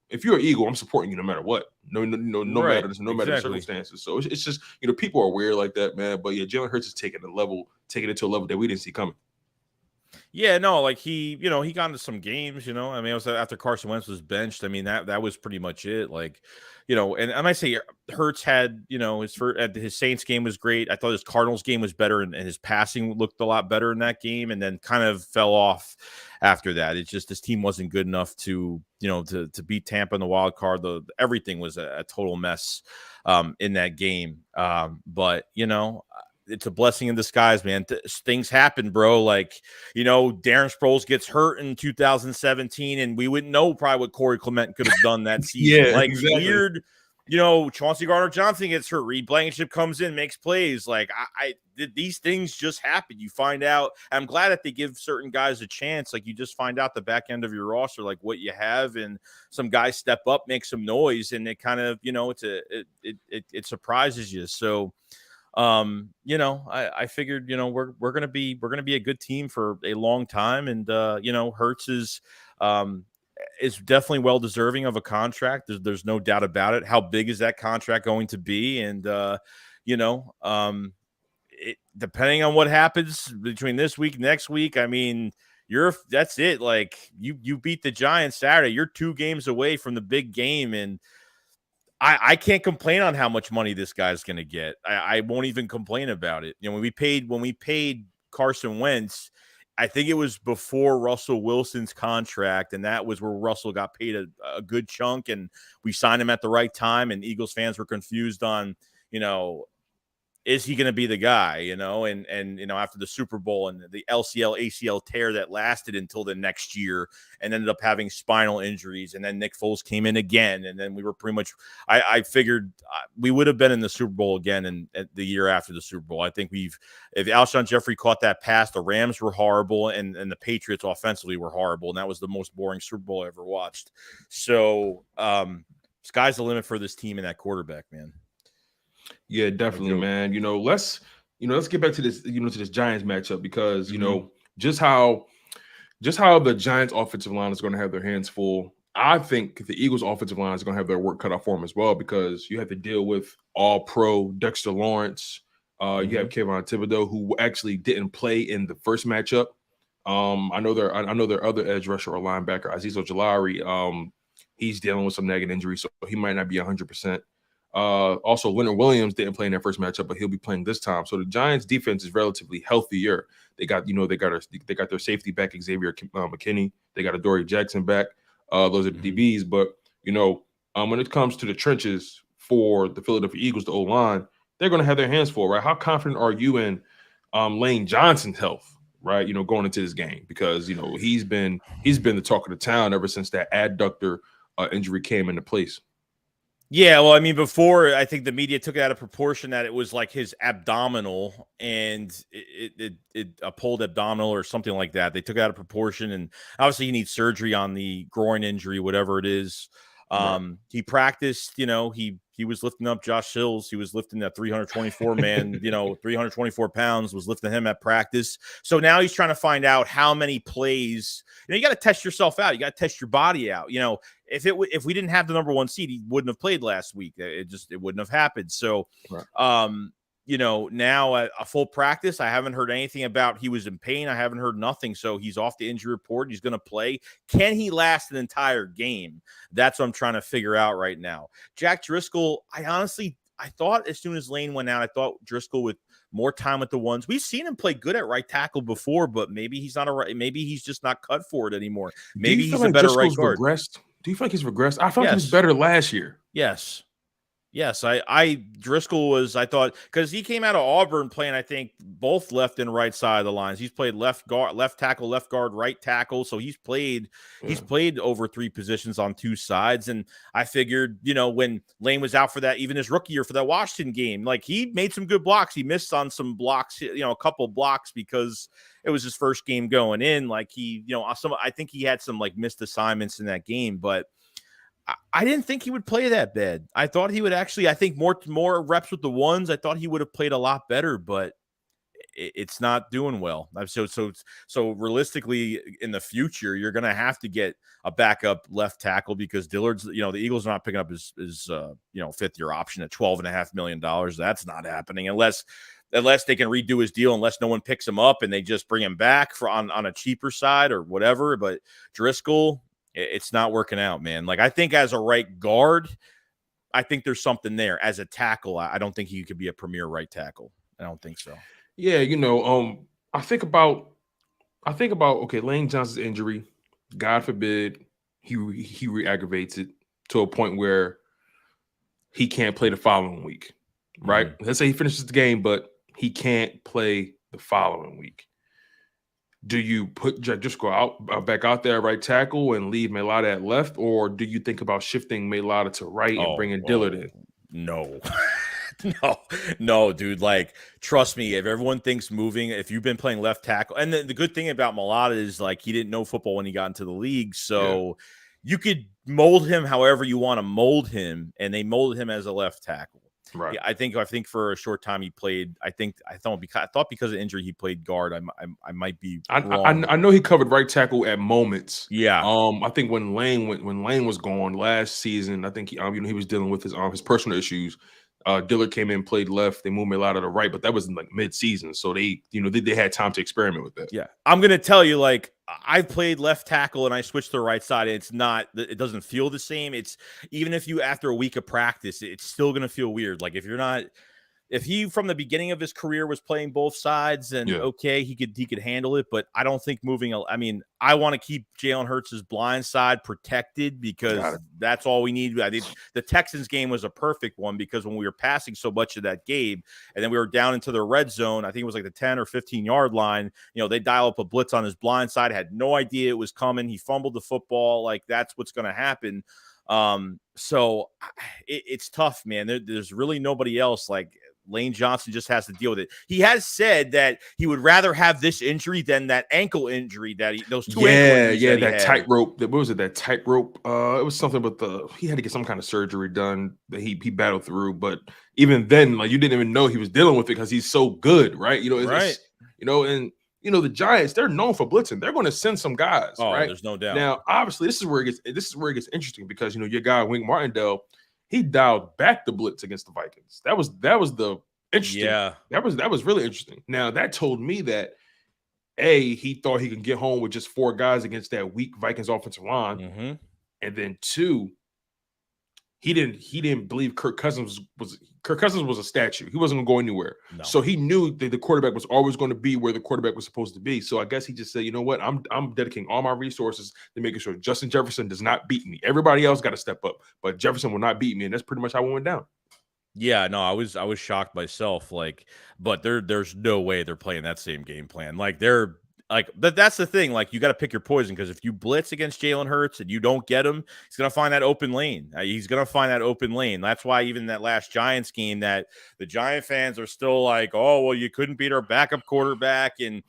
if you're an Eagle, I'm supporting you no matter what. No Right. matter the Exactly. circumstances. So it's just people are weird like that, man. But yeah, Jalen Hurts is taking it to a level that we didn't see coming. Yeah, no, like he got into some games, I mean, it was after Carson Wentz was benched. I mean, that was pretty much it. Like, and I might say Hurts had, his Saints game was great. I thought his Cardinals game was better, and his passing looked a lot better in that game, and then kind of fell off after that. It's just this team wasn't good enough to, to beat Tampa in the wild card. Everything was a total mess in that game. But it's a blessing in disguise, man. Things happen, bro. Like, Darren Sproles gets hurt in 2017, and we wouldn't know probably what Corey Clement could have done that season. Yeah, Like, exactly. weird, Chauncey Gardner-Johnson gets hurt. Reed Blankenship comes in, makes plays. Like, these things just happen. You find out. I'm glad that they give certain guys a chance. Like, you just find out the back end of your roster, like what you have, and some guys step up, make some noise, and it kind of, it surprises you. So, I figured, we're gonna be a good team for a long time, and Hurts is definitely well deserving of a contract. There's no doubt about it. How big is that contract going to be? And depending on what happens between this week, next week, I mean, that's it. Like, you beat the Giants Saturday, you're 2 games away from the big game, and I can't complain on how much money this guy's going to get. I won't even complain about it. When we paid Carson Wentz, I think it was before Russell Wilson's contract, and that was where Russell got paid a good chunk, and we signed him at the right time, and Eagles fans were confused on, is he going to be the guy, and after the Super Bowl and the LCL ACL tear that lasted until the next year and ended up having spinal injuries. And then Nick Foles came in again. And then we were pretty much, I figured we would have been in the Super Bowl again and the year after the Super Bowl. I think if Alshon Jeffrey caught that pass, the Rams were horrible and the Patriots offensively were horrible. And that was the most boring Super Bowl I ever watched. So sky's the limit for this team and that quarterback, man. Yeah, definitely, man. Let's get back to this, to this Giants matchup, because just how the Giants offensive line is going to have their hands full. I think the Eagles offensive line is going to have their work cut out for them as well, because you have to deal with All-Pro Dexter Lawrence. You have Kayvon Thibodeau, who actually didn't play in the first matchup. I know their other edge rusher or linebacker, Azeez Ojulari. He's dealing with some nagging injury, so he might not be 100%. Also, Leonard Williams didn't play in their first matchup, but he'll be playing this time. So the Giants' defense is relatively healthier. They got their safety back, Xavier McKinney. They got Adoree Jackson back. Those are the DBs. But when it comes to the trenches for the Philadelphia Eagles, the O-line, they're going to have their hands full, right? How confident are you in Lane Johnson's health, right? Going into this game, because he's been the talk of the town ever since that adductor injury came into place. Yeah, well, I mean, before, I think the media took it out of proportion that it was like his abdominal and it a pulled abdominal or something like that. They took it out of proportion, and obviously he needs surgery on the groin injury, whatever it is. He practiced, he was lifting up Josh Hills. He was lifting that 324 man, 324 pounds, was lifting him at practice. So now he's trying to find out how many plays. You got to test yourself out. You got to test your body out. If we didn't have the number 1 seed, he wouldn't have played last week. It wouldn't have happened. So, now at a full practice, I haven't heard anything about he was in pain. I haven't heard nothing. So he's off the injury report. He's going to play. Can he last an entire game? That's what I'm trying to figure out right now. Jack Driscoll, I thought as soon as Lane went out, I thought Driscoll with more time with the ones. We've seen him play good at right tackle before, but maybe he's just not cut for it anymore. Maybe he's a better right guard. Do you feel like he's regressed? I felt like he was better last year. Yes. Driscoll was, I thought, because he came out of Auburn playing, I think, both left and right side of the lines. He's played left guard, left tackle, left guard, right tackle. So he's played over 3 positions on 2 sides. And I figured, when Lane was out for that, even his rookie year for that Washington game, like he made some good blocks. He missed on some blocks, a couple blocks because it was his first game going in. Like I think he had some like missed assignments in that game, but I didn't think he would play that bad. I thought he would actually, I think more reps with the ones. I thought he would have played a lot better, but it's not doing well. So realistically in the future, you're going to have to get a backup left tackle because Dillard's, the Eagles are not picking up his 5th year option at $12.5 million. That's not happening unless they can redo his deal, unless no one picks him up and they just bring him back on a cheaper side or whatever. But Driscoll, it's not working out, man. Like I think as a right guard, I think there's something there. As a tackle, I don't think he could be a premier right tackle. I don't think so. Yeah, I think about okay, Lane Johnson's injury. God forbid he re-aggravates it to a point where he can't play the following week, right? Mm-hmm. Let's say he finishes the game, but he can't play the following week. Do you just go out back out there right tackle and leave Mailata at left, or do you think about shifting Mailata to right and bringing Dillard in? No. No, dude. Like, trust me, if everyone thinks moving, if you've been playing left tackle, and the good thing about Mailata is like he didn't know football when he got into the league, so you could mold him however you want to mold him, and they molded him as a left tackle. Right. Yeah, I think for a short time he played. I thought because of injury he played guard. I might be wrong. I know he covered right tackle at moments. Yeah. I think when Lane was gone last season, I think he was dealing with his personal issues. Dillard came in, played left. They moved me a lot to the right, but that was in like mid-season, so they had time to experiment with that. Yeah, I'm gonna tell you, like I played left tackle and I switched to the right side. It doesn't feel the same. It's even if you after a week of practice, it's still gonna feel weird. Like if he from the beginning of his career was playing both sides, and okay, he could handle it. But I don't think moving. I mean, I want to keep Jalen Hurts' blind side protected because that's all we need. I think the Texans game was a perfect one because when we were passing so much of that game, and then we were down into the red zone, I think it was like the 10 or 15-yard line. They dial up a blitz on his blind side. Had no idea it was coming. He fumbled the football. Like that's what's going to happen. So it's tough, man. There's really nobody else. Like Lane Johnson just has to deal with it. He has said that he would rather have this injury than that ankle injury those two ankle injuries that tightrope. What was it? That tightrope. It was something with he had to get some kind of surgery done that he battled through. But even then, like you didn't even know he was dealing with it because he's so good, right? The Giants, they're known for blitzing. They're going to send some guys, right? There's no doubt. Now, obviously, this is where it gets interesting because your guy Wink Martindale, he dialed back the blitz against the Vikings. That was the interesting. Yeah. That was really interesting. Now, that told me that he thought he could get home with just 4 guys against that weak Vikings offensive line. Mm-hmm. And then 2, he didn't believe Kirk Cousins was a statue. He wasn't going to go anywhere. No. So he knew that the quarterback was always going to be where the quarterback was supposed to be. So I guess he just said, you know what, I'm dedicating all my resources to making sure Justin Jefferson does not beat me. Everybody else got to step up, but Jefferson will not beat me, and that's pretty much how it went down. Yeah, no, I was shocked myself. Like, but there's no way they're playing that same game plan. Like that's the thing. Like, you got to pick your poison because if you blitz against Jalen Hurts and you don't get him, he's going to find that open lane. That's why even that last Giants game that the Giant fans are still like, oh, well, you couldn't beat our backup quarterback and,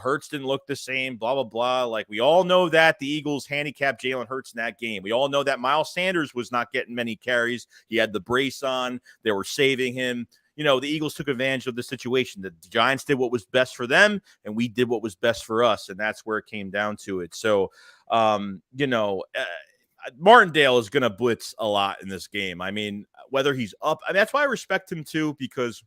Hurts didn't look the same, blah, blah, blah. Like, we all know that the Eagles handicapped Jalen Hurts in that game. We all know that Miles Sanders was not getting many carries. He had the brace on. They were saving him. The Eagles took advantage of the situation. The Giants did what was best for them, and we did what was best for us, and that's where it came down to it. So, Martindale is going to blitz a lot in this game. I mean, whether he's up, that's why I respect him too, because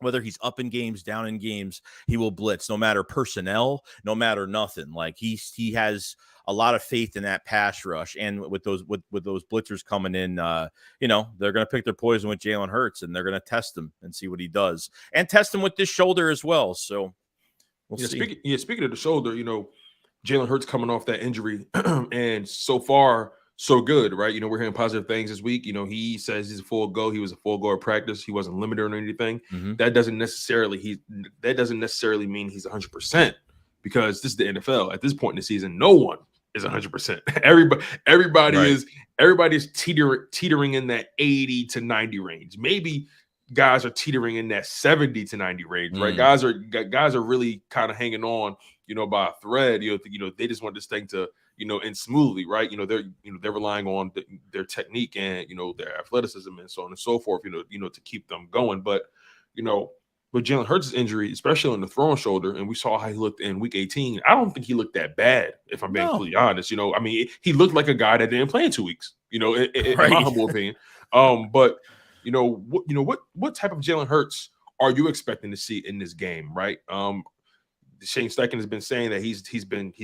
whether he's up in games, down in games, he will blitz, no matter personnel, no matter nothing. Like he has a lot of faith in that pass rush, and with those blitzers coming in, they're going to pick their poison with Jalen Hurts, and they're going to test him and see what he does, and test him with this shoulder as well. So we'll see. Speaking of the shoulder, Jalen Hurts coming off that injury, and so far so good, right? We're hearing positive things this week. He says he's a full go. He was a full go at practice. He wasn't limited or anything. Mm-hmm. That doesn't necessarily mean he's 100%, because this is the NFL. At this point in the season, no one is 100%. Everybody Right. is teetering in that 80 to 90 range. Maybe guys are teetering in that 70 to 90 range, right? Guys are really kind of hanging on, by a thread. They just want this thing to, end smoothly, right? They're relying on their technique and their athleticism and so on and so forth, to keep them going. But with Jalen Hurts' injury, especially on the throwing shoulder, and we saw how he looked in Week 18, I don't think he looked that bad, if I'm being completely honest. He looked like a guy that didn't play in 2 weeks, in my humble opinion. But what type of Jalen Hurts are you expecting to see in this game, right? Shane Steichen has been saying that he's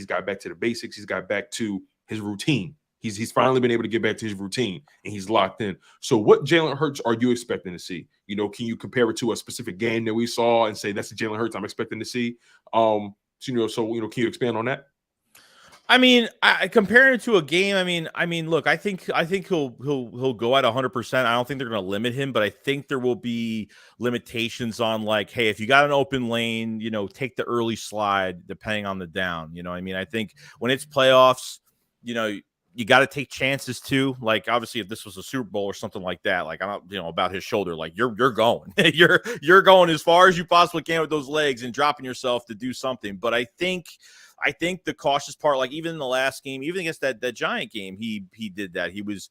got back to the basics. He's got back to his routine. He's finally been able to get back to his routine, and he's locked in. So what Jalen Hurts are you expecting to see? Can you compare it to a specific game that we saw and say that's the Jalen Hurts I'm expecting to see? Can you expand on that? I mean, comparing it to a game, look, I think he'll go at 100%. I don't think they're going to limit him, but I think there will be limitations on, like, hey, if you got an open lane, take the early slide depending on the down. I think when it's playoffs, you got to take chances too. Like, obviously, if this was a Super Bowl or something like that, like, I don't, about his shoulder, like, you're going, you're going as far as you possibly can with those legs and dropping yourself to do something. But I think the cautious part, like even in the last game, even against that Giant game, he did that. He was,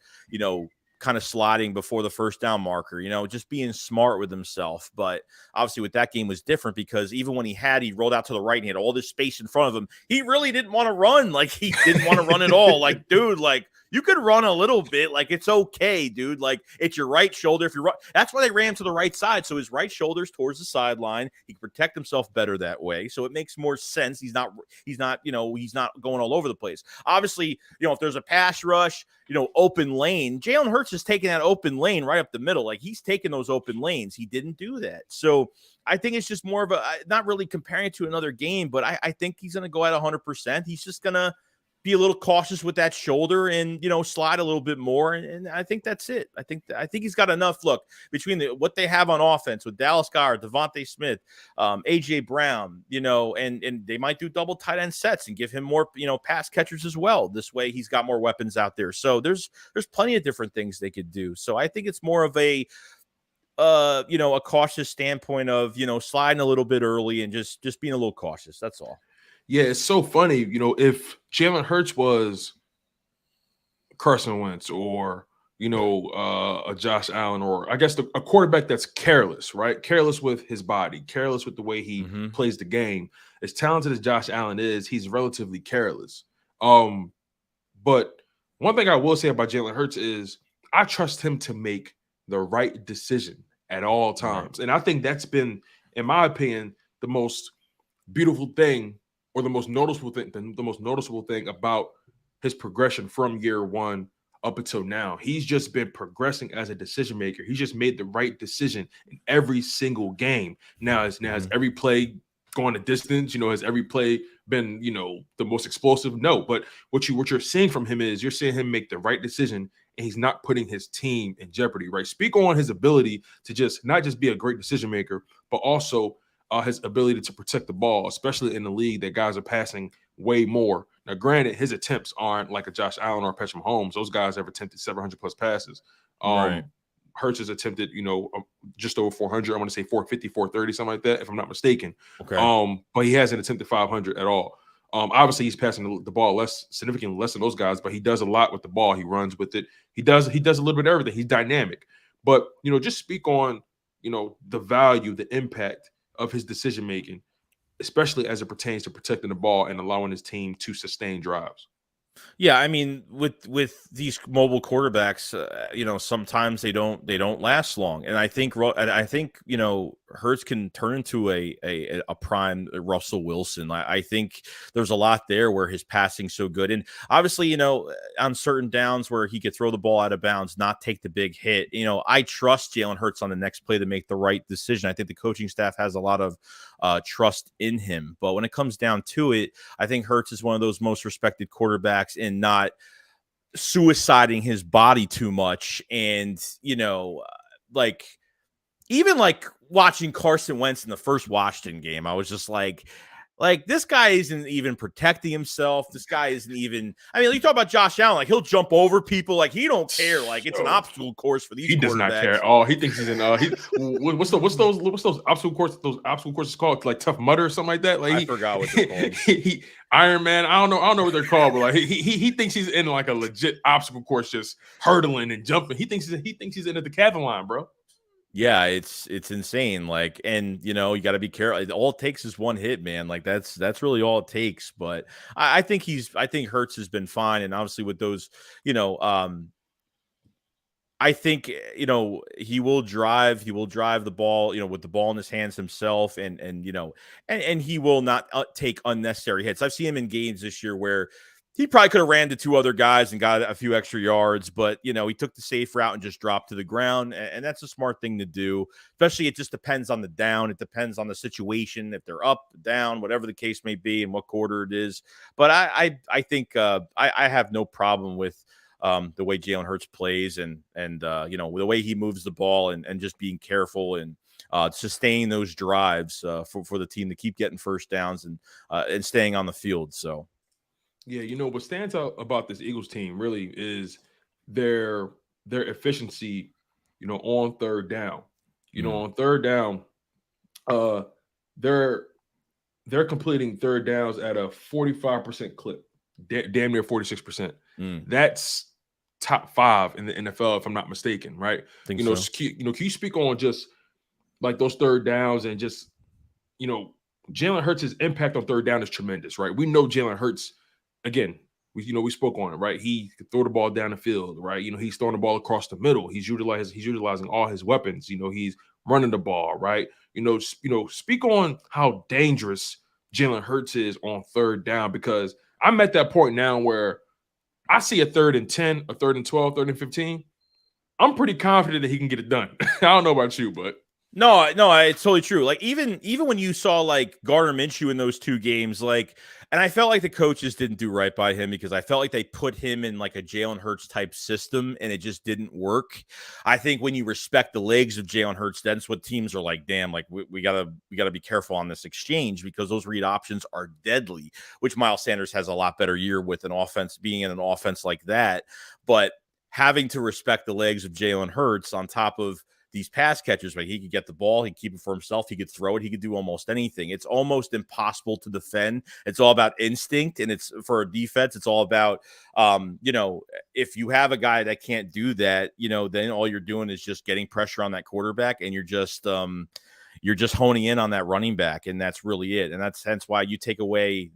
kind of sliding before the first down marker, just being smart with himself. But obviously with that game was different, because even when he rolled out to the right and he had all this space in front of him, he really didn't want to run. Like, he didn't want to run at all. Like, dude, like, you could run a little bit. Like, it's okay, dude. Like, it's your right shoulder. If you run, that's why they ran him to the right side. So his right shoulder's towards the sideline. He can protect himself better that way. So it makes more sense. He's not going all over the place. Obviously, if there's a pass rush, open lane, Jalen Hurts is taking that open lane right up the middle. Like, he's taking those open lanes. He didn't do that. So I think it's just more of not really comparing it to another game, but I think he's going to go at 100%. He's just going to be a little cautious with that shoulder and, slide a little bit more. And I think that's it. I think he's got enough. Look, between what they have on offense with Dallas Goedert, Devontae Smith, AJ Brown, and they might do double tight end sets and give him more, pass catchers as well. This way he's got more weapons out there. So there's plenty of different things they could do. So I think it's more of a cautious standpoint of, sliding a little bit early and just being a little cautious. That's all. Yeah, it's so funny. If Jalen Hurts was Carson Wentz or, a Josh Allen, or I guess a quarterback that's careless, right? Careless with his body, careless with the way he plays the game. As talented as Josh Allen is, he's relatively careless. But one thing I will say about Jalen Hurts is I trust him to make the right decision at all times. Right. And I think that's been, in my opinion, the most beautiful thing, or the most noticeable thing about his progression from year one up until now. He's just been progressing as a decision maker. He's just made the right decision in every single game. Has every play gone a distance? Has every play been, the most explosive? No. But what you're seeing from him is you're seeing him make the right decision, and he's not putting his team in jeopardy, right? Speak on his ability to just not just be a great decision maker, but also his ability to protect the ball, especially in the league that guys are passing way more. Now, granted, his attempts aren't like a Josh Allen or a Patrick Mahomes. Those guys have attempted 700 plus passes. Right. Hurts has attempted, just over 400. I want to say 450, 430, something like that, if I'm not mistaken. Okay. But he hasn't attempted 500 at all. Obviously, he's passing the ball significantly less than those guys, but he does a lot with the ball. He runs with it. He does a little bit of everything. He's dynamic. But, just speak on, the value, the impact of his decision making, especially as it pertains to protecting the ball and allowing his team to sustain drives. Yeah, with these mobile quarterbacks, sometimes they don't last long, and I think Hurts can turn into a prime Russell Wilson. I think there's a lot there where his passing's so good, and obviously, on certain downs where he could throw the ball out of bounds, not take the big hit. I trust Jalen Hurts on the next play to make the right decision. I think the coaching staff has a lot of trust in him, but when it comes down to it, I think Hurts is one of those most respected quarterbacks, and not suiciding his body too much. And, like, even like watching Carson Wentz in the first Washington game, I was just like this guy isn't even protecting himself. This guy isn't even. I mean, you talk about Josh Allen, like he'll jump over people, like he don't care. Like it's an obstacle course for these. He does not care at all. He thinks he's in. What's those obstacle courses? Those obstacle courses called like Tough Mudder or something like that. Like I forgot what they're called. Iron Man. I don't know what they're called, but like he thinks he's in like a legit obstacle course, just hurdling and jumping. He thinks he's in a decathlon, bro. Yeah, it's insane. Like, and you got to be careful. All it takes is one hit, man. Like that's really all it takes. But I think Hurts has been fine, and obviously with those, I think he will drive the ball, with the ball in his hands himself, and he will not take unnecessary hits. I've seen him in games this year where he probably could have ran to two other guys and got a few extra yards, but he took the safe route and just dropped to the ground, and that's a smart thing to do. Especially, it just depends on the down. It depends on the situation, if they're up, down, whatever the case may be, and what quarter it is. But I think I have no problem with the way Jalen Hurts plays and the way he moves the ball and just being careful and sustaining those drives for the team to keep getting first downs and staying on the field. So. Yeah, what stands out about this Eagles team really is their efficiency, on third down. On third down, they're completing third downs at a 45% clip, damn near 46%. That's top 5 in the NFL, if I'm not mistaken, right? Think so. Can you speak on just like those third downs and just, Jalen Hurts' impact on third down is tremendous, right? We know Jalen Hurts. Again, we spoke on it, right? He could throw the ball down the field, right? He's throwing the ball across the middle. He's utilizing all his weapons. He's running the ball, right? Speak on how dangerous Jalen Hurts is on third down, because I'm at that point now where I see a 3rd and 10, a 3rd and 12, 3rd and 15. I'm pretty confident that he can get it done. I don't know about you, but. No, it's totally true. Like even when you saw like Gardner Minshew in those 2 games, like, and I felt like the coaches didn't do right by him because I felt like they put him in like a Jalen Hurts type system and it just didn't work. I think when you respect the legs of Jalen Hurts, that's what teams are like, damn, like we gotta be careful on this exchange because those read options are deadly, which Miles Sanders has a lot better year with an offense, being in an offense like that. But having to respect the legs of Jalen Hurts on top of these pass catchers, like he could get the ball, he could keep it for himself, he could throw it, he could do almost anything. It's almost impossible to defend. It's all about instinct, and it's for a defense, it's all about if you have a guy that can't do that, then all you're doing is just getting pressure on that quarterback, and you're just honing in on that running back, and that's really it. And that's hence why you take away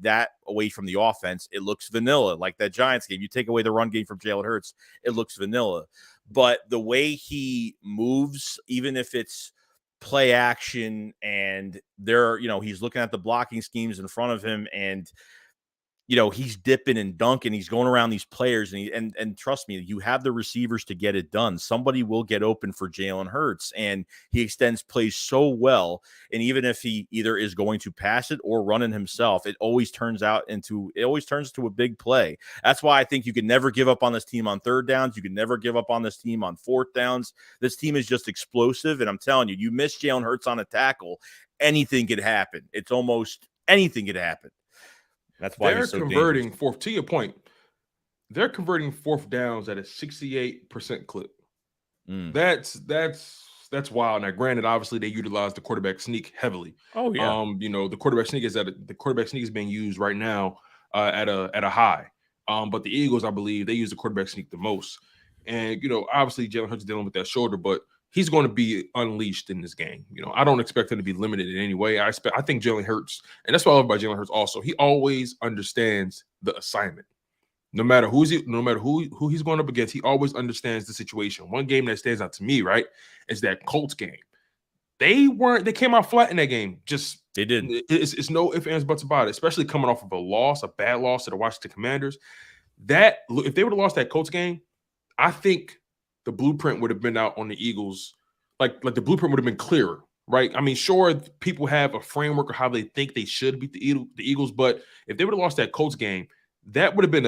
from the offense, it looks vanilla. Like that Giants game, you take away the run game from Jalen Hurts, it looks vanilla. But the way he moves, even if it's play action and he's looking at the blocking schemes in front of him and he's dipping and dunking. He's going around these players, and trust me, you have the receivers to get it done. Somebody will get open for Jalen Hurts, and he extends plays so well. And even if he either is going to pass it or run it himself, it always turns into a big play. That's why I think you can never give up on this team on third downs. You can never give up on this team on fourth downs. This team is just explosive, and I'm telling you, you miss Jalen Hurts on a tackle, anything could happen. It's almost anything could happen. That's why they're so converting dangerous. fourth. To your point, they're converting fourth downs at a 68% clip. That's wild. Now, granted, obviously they utilize the quarterback sneak heavily. Oh yeah. The quarterback sneak is being used right now at a high. But the Eagles, I believe, they use the quarterback sneak the most. And obviously Jalen Hurts is dealing with that shoulder, but he's going to be unleashed in this game. I don't expect him to be limited in any way. I think Jalen Hurts, and that's what I love about Jalen Hurts also, he always understands the assignment. No matter who he's going up against, he always understands the situation. One game that stands out to me, right, is that Colts game. They came out flat in that game. Just they did. It's no ifs, ands, buts about it, especially coming off of a bad loss to the Washington Commanders. That if they would have lost that Colts game, I think the blueprint would have been out on the Eagles. Like the blueprint would have been clearer, right? I mean, sure, people have a framework of how they think they should beat the Eagles, but if they would have lost that Colts game, that would have been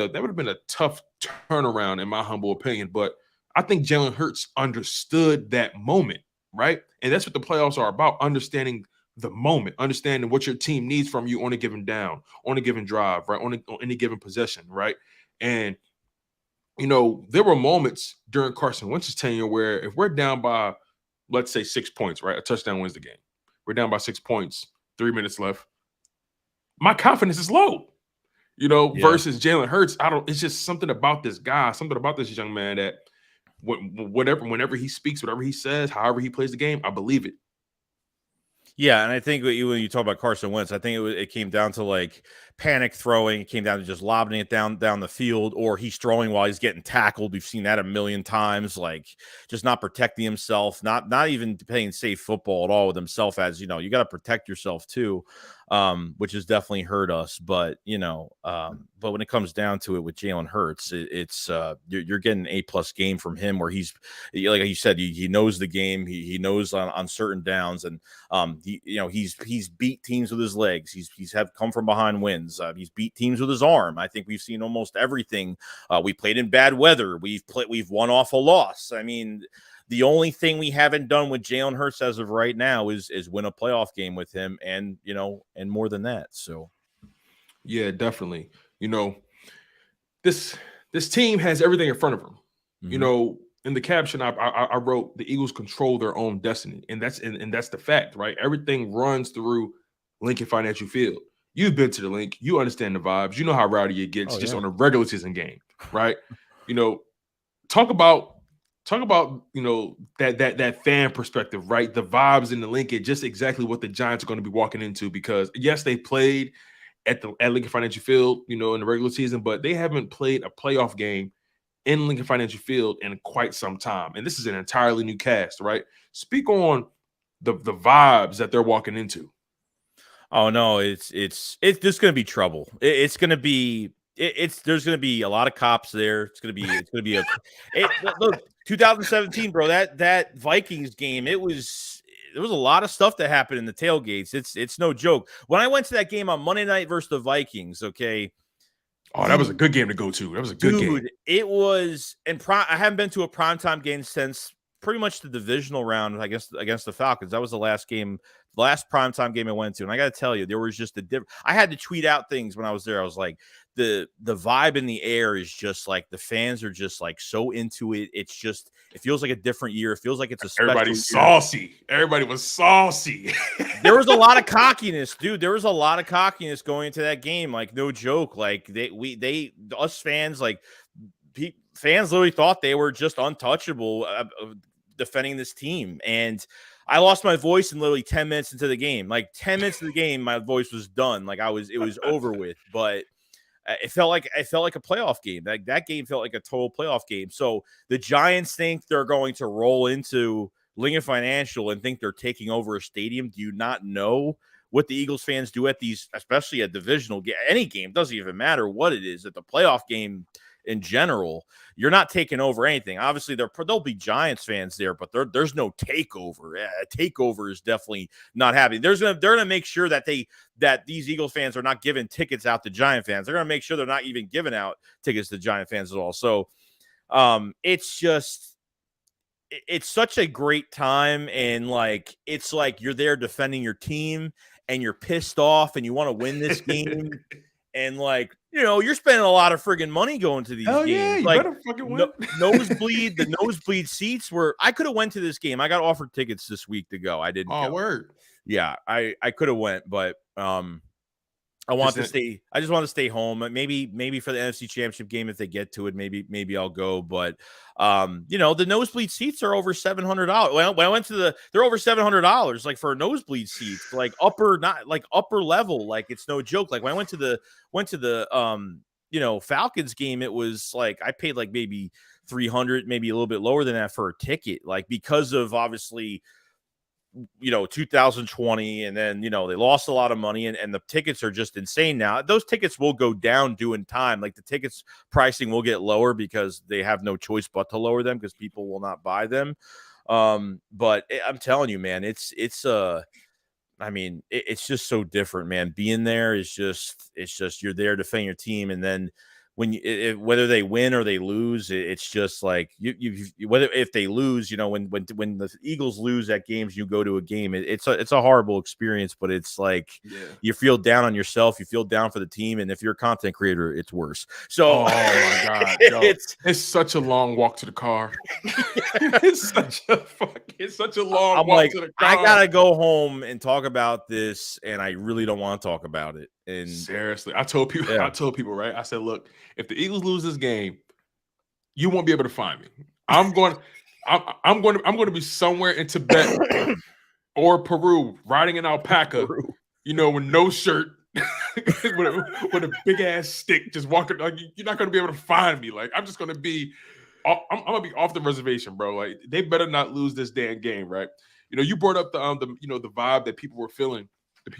a tough turnaround in my humble opinion. But I think Jalen Hurts understood that moment, right? And that's what the playoffs are about: understanding the moment, understanding what your team needs from you on a given down, on a given drive, right, on any given possession, right? And there were moments during Carson Wentz's tenure where if we're down by, let's say, 6 points, right, a touchdown wins the game. We're down by 6 points, 3 minutes left. My confidence is low. Yeah. Versus Jalen Hurts, it's just something about this guy, something about this young man that whenever he speaks, whatever he says, however he plays the game, I believe it. Yeah, and I think when you talk about Carson Wentz, I think it came down to like panic throwing. It came down to just lobbing it down the field, or he's throwing while he's getting tackled. We've seen that a million times. Like just not protecting himself, not even playing safe football at all with himself. As you got to protect yourself too, which has definitely hurt us. But but when it comes down to it with Jalen Hurts, it's you're getting an A+ game from him, where he's like you said, he knows the game. He knows on certain downs, and he's beat teams with his legs. He's have come from behind wins. He's beat teams with his arm. I think we've seen almost everything. We played in bad weather. We've won off a loss. I mean, the only thing we haven't done with Jalen Hurts as of right now is win a playoff game with him, and more than that. So, yeah, definitely. This team has everything in front of them. Mm-hmm. In the caption, I wrote the Eagles control their own destiny, and that's the fact, right? Everything runs through Lincoln Financial Field. You've been to the Linc, you understand the vibes, you know how rowdy it gets just on a regular season game, right? Talk about that fan perspective, right? The vibes in the Linc, just exactly what the Giants are going to be walking into, because yes, they played at Lincoln Financial Field, in the regular season, but they haven't played a playoff game in Lincoln Financial Field in quite some time. And this is an entirely new cast, right? Speak on the vibes that they're walking into. Oh no, it's just going to be trouble. It's going to be there's going to be a lot of cops there. It's going to be look, 2017, bro. That Vikings game, there was a lot of stuff that happened in the tailgates. It's no joke. When I went to that game on Monday night versus the Vikings, okay. Oh, that was a good game to go to. That was a good game. It was, and I haven't been to a primetime game since pretty much the divisional round, I guess, against the Falcons. That was the last primetime game I went to. And I got to tell you, there was just I had to tweet out things when I was there. I was like, the vibe in the air is just like, the fans are just like so into it. It's just, it feels like a different year. It feels like it's a special Everybody's year. saucy. Everybody was saucy. There was a lot of cockiness, dude. There was a lot of cockiness going into that game. Like, no joke. Like us fans, like fans literally thought they were just untouchable defending this team. And I lost my voice in literally 10 minutes into the game. Like 10 minutes of the game, my voice was done. Like it was over with. But it felt like a playoff game. That game felt like a total playoff game. So the Giants think they're going to roll into Lincoln Financial and think they're taking over a stadium. Do you not know what the Eagles fans do at these, especially a divisional game? Any game, doesn't even matter what it is. At the playoff game in general, you're not taking over anything. Obviously, there'll be Giants fans there, but there's no takeover. A takeover is definitely not happening. They're gonna make sure that these Eagles fans are not giving tickets out to Giant fans. They're gonna make sure they're not even giving out tickets to Giant fans at all. So, it's such a great time, and like it's like you're there defending your team and you're pissed off and you want to win this game, and like you're spending a lot of friggin' money going to these games. Yeah, you like better fucking win. the nosebleed seats were. I could have went to this game. I got offered tickets this week to go. I didn't. Oh, go. word. Yeah, I could have went, but I want to stay. I just want to stay home. Maybe for the NFC Championship game, if they get to it, maybe I'll go. But the nosebleed seats are over $700. When I went to they're over $700, like for a nosebleed seat, like upper level. Like it's no joke. Like when I went to the Falcons game, it was like I paid like maybe $300, maybe a little bit lower than that for a ticket, like because of obviously 2020, and then they lost a lot of money, and the tickets are just insane now. Those tickets will go down in time. Like the tickets pricing will get lower because they have no choice but to lower them because people will not buy them. But I'm telling you, man, it's I mean, it's just so different, man. Being there is it's just you're there to defend your team, and then when whether they win or they lose, it's just like whether if they lose, when the Eagles lose at games, you go to a game. It's a horrible experience, but it's like you feel down on yourself, you feel down for the team, and if you're a content creator, it's worse. So, oh my god, it's such a long walk to the car. it's such a long walk to the car. I gotta go home and talk about this, and I really don't want to talk about it. And seriously, I told people, right? I said, look, if the Eagles lose this game, you won't be able to find me. I'm going to be somewhere in Tibet or Peru, riding an alpaca, with no shirt, with a big ass stick, just walking. Like, you're not going to be able to find me. Like, I'm just going to be, I'm going to be off the reservation, bro. Like, they better not lose this damn game, right? You brought up the vibe that people were feeling.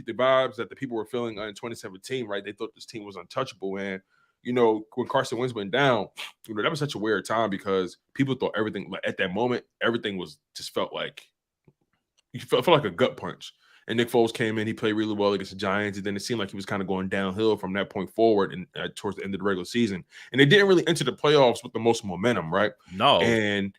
The vibes that the people were feeling in 2017, right? They thought this team was untouchable. And, when Carson Wentz went down, that was such a weird time because people thought everything, at that moment, everything just felt like, you felt like a gut punch. And Nick Foles came in, he played really well against the Giants, and then it seemed like he was kind of going downhill from that point forward and towards the end of the regular season. And they didn't really enter the playoffs with the most momentum, right? No. And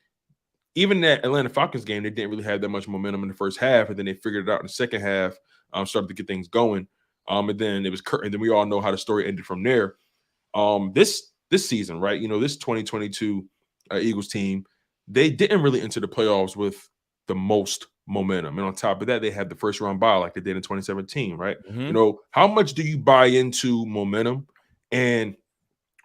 even that Atlanta Falcons game, they didn't really have that much momentum in the first half, and then they figured it out in the second half, started to get things going. And then it was and then we all know how the story ended from there. This season, right? This 2022 Eagles team, they didn't really enter the playoffs with the most momentum. And on top of that, they had the first round bye like they did in 2017, right? Mm-hmm. How much do you buy into momentum? And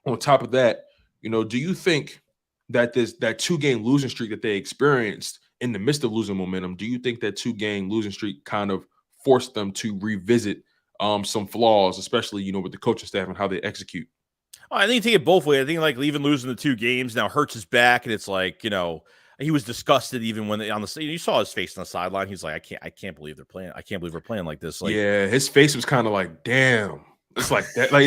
on top of that, do you think that that 2-game losing streak that they experienced in the midst of losing momentum, do you think that 2-game losing streak kind of forced them to revisit some flaws, especially, with the coaching staff and how they execute? I think you take it both ways. I think like even losing the 2 games, now Hurts is back, and it's like, he was disgusted even when you saw his face on the sideline. He's like, I can't believe they're playing. I can't believe we're playing like this. Like, yeah, his face was kind of like, damn. It's like that, like,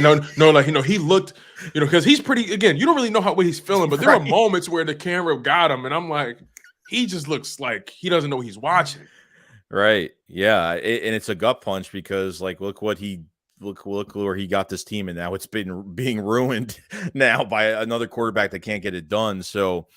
he looked, because he's pretty, again, you don't really know what he's feeling, but there were moments where the camera got him, and I'm like, he just looks like he doesn't know what he's watching. Right. Yeah. And it's a gut punch because, like, look where he got this team, and now it's being ruined now by another quarterback that can't get it done. So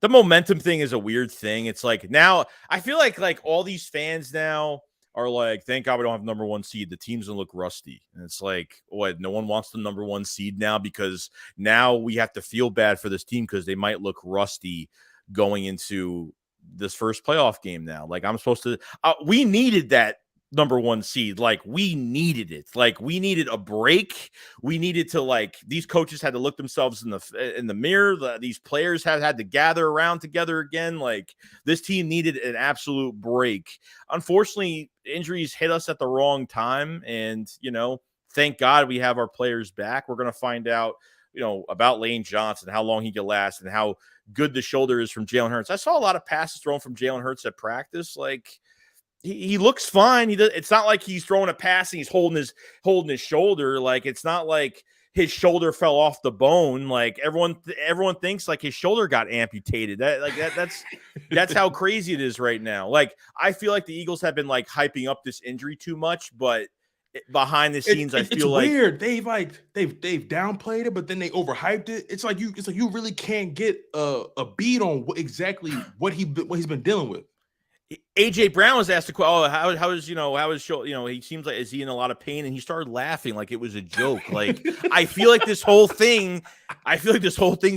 the momentum thing is a weird thing. It's like now I feel like all these fans now are like, thank God we don't have number 1 seed. The team's gonna look rusty. And it's like, what? No one wants the number 1 seed now because now we have to feel bad for this team because they might look rusty going into this first playoff game now. Like, I'm supposed to we needed that number 1 seed. Like, we needed it. Like, we needed a break. We needed to, like, these coaches had to look themselves in the mirror. These players had to gather around together again. Like, this team needed an absolute break. Unfortunately, injuries hit us at the wrong time, and thank God we have our players back. We're going to find out about Lane Johnson, how long he can last, and how good the shoulder is from Jalen Hurts. I saw a lot of passes thrown from Jalen Hurts at practice. Like, he looks fine. It's not like he's throwing a pass and he's holding his shoulder. Like, it's not like his shoulder fell off the bone. Like, everyone thinks like his shoulder got amputated. That's how crazy it is right now. Like, I feel like the Eagles have been like hyping up this injury too much, but behind the scenes, I feel like it's weird. They've downplayed it, but then they overhyped it. It's like you really can't get a beat on exactly what he's been dealing with. AJ Brown was asked a question. Oh, how is he seems like, is he in a lot of pain? And he started laughing like it was a joke. Like, I feel like this whole thing's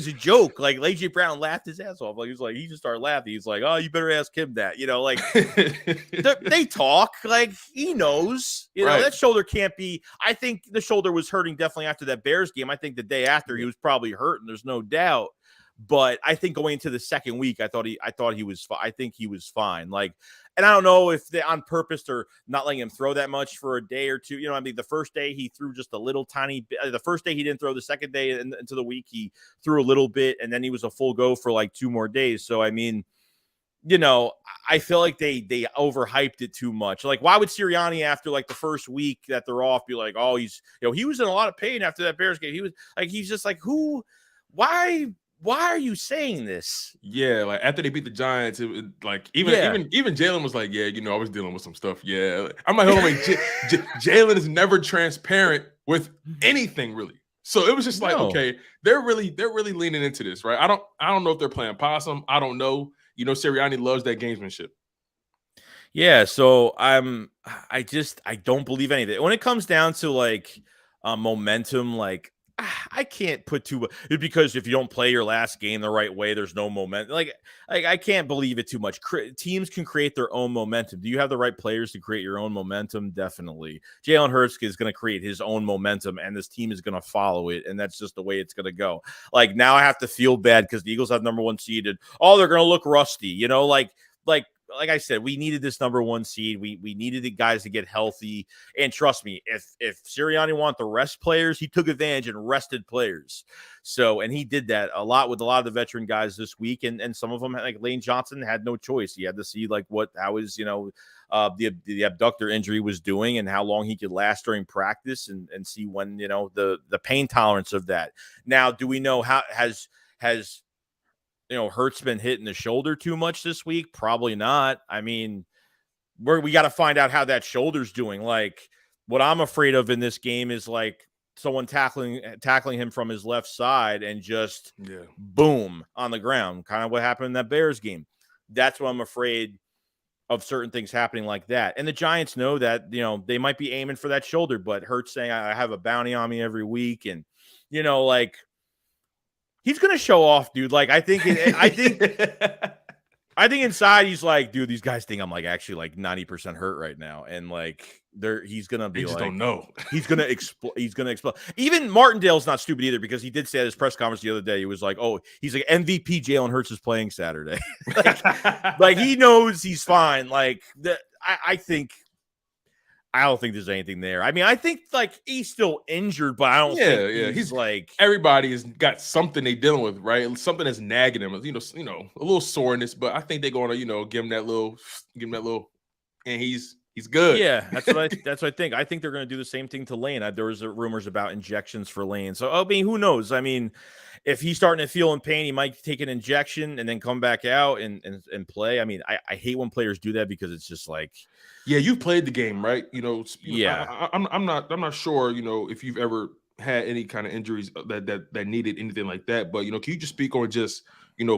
a joke. Like, AJ Brown laughed his ass off. Like, he just started laughing. He's like, oh, you better ask him that. Like, they talk. Like, he knows. That shoulder can't be. I think the shoulder was hurting definitely after that Bears game. I think the day after he was probably hurting. There's no doubt. But I think going into the second week, I think he was fine. Like, and I don't know if they on purpose or not letting him throw that much for a day or two. The first day he threw just a little tiny bit. The first day he didn't throw. The second day into the week he threw a little bit, and then he was a full go for like 2 more days. So I mean, I feel like they overhyped it too much. Like, why would Sirianni after like the first week that they're off be like, oh, he's he was in a lot of pain after that Bears game. He's just like, who? Why? why are you saying this? Yeah, like after they beat the Giants, like even Jalen was like, yeah, I was dealing with some stuff. Yeah, I'm like, hold on, wait, Jalen is never transparent with anything really. So it was just like, okay, they're really leaning into this, right? I don't know if they're playing possum. I don't know. Sirianni loves that gamesmanship. Yeah, so I don't believe anything. When it comes down to like momentum, like I can't put too much because if you don't play your last game the right way, there's no momentum. Like I can't believe it too much. Teams can create their own momentum. Do you have the right players to create your own momentum? Definitely. Jalen Hurts is going to create his own momentum, and this team is going to follow it, and that's just the way it's going to go. Like now, I have to feel bad because the Eagles have number 1 seeded. Oh, they're going to look rusty, like I said, we needed this number 1 seed. We needed the guys to get healthy. And trust me, if Sirianni wanted to rest players, he took advantage and rested players. So, and he did that a lot with a lot of the veteran guys this week. And some of them, like Lane Johnson, had no choice. He had to see like how his, the abductor injury was doing and how long he could last during practice and see when, the pain tolerance of that. Now, do we know how has Hurts been hitting the shoulder too much this week? Probably not. I mean, we got to find out how that shoulder's doing. Like, what I'm afraid of in this game is like someone tackling him from his left side and just boom on the ground. Kind of what happened in that Bears game. That's what I'm afraid of, certain things happening like that. And the Giants know that, they might be aiming for that shoulder, but Hurts saying I have a bounty on me every week, and he's gonna show off, dude. Like I think inside he's like, dude, these guys think I'm like actually like 90% hurt right now, and like he's gonna be just like, don't know. He's gonna explode. He's gonna explode. Even Martindale's not stupid either, because he did say at his press conference the other day, he was like, oh, he's like MVP Jalen Hurts is playing Saturday. like he knows he's fine. Like I don't think there's anything there. I mean, I think like he's still injured, but I don't think he's like, everybody has got something they dealing with, right? Something that's nagging him, a little soreness. But I think they're going to, give him that little, and he's good. Yeah, that's what I think. I think they're going to do the same thing to Lane. There was rumors about injections for Lane, so I mean, who knows? I mean, if he's starting to feel in pain, he might take an injection and then come back out and play. I mean, I hate when players do that because it's just like, yeah, you've played the game, right? Yeah. I'm not sure, if you've ever had any kind of injuries that needed anything like that. But can you just speak on just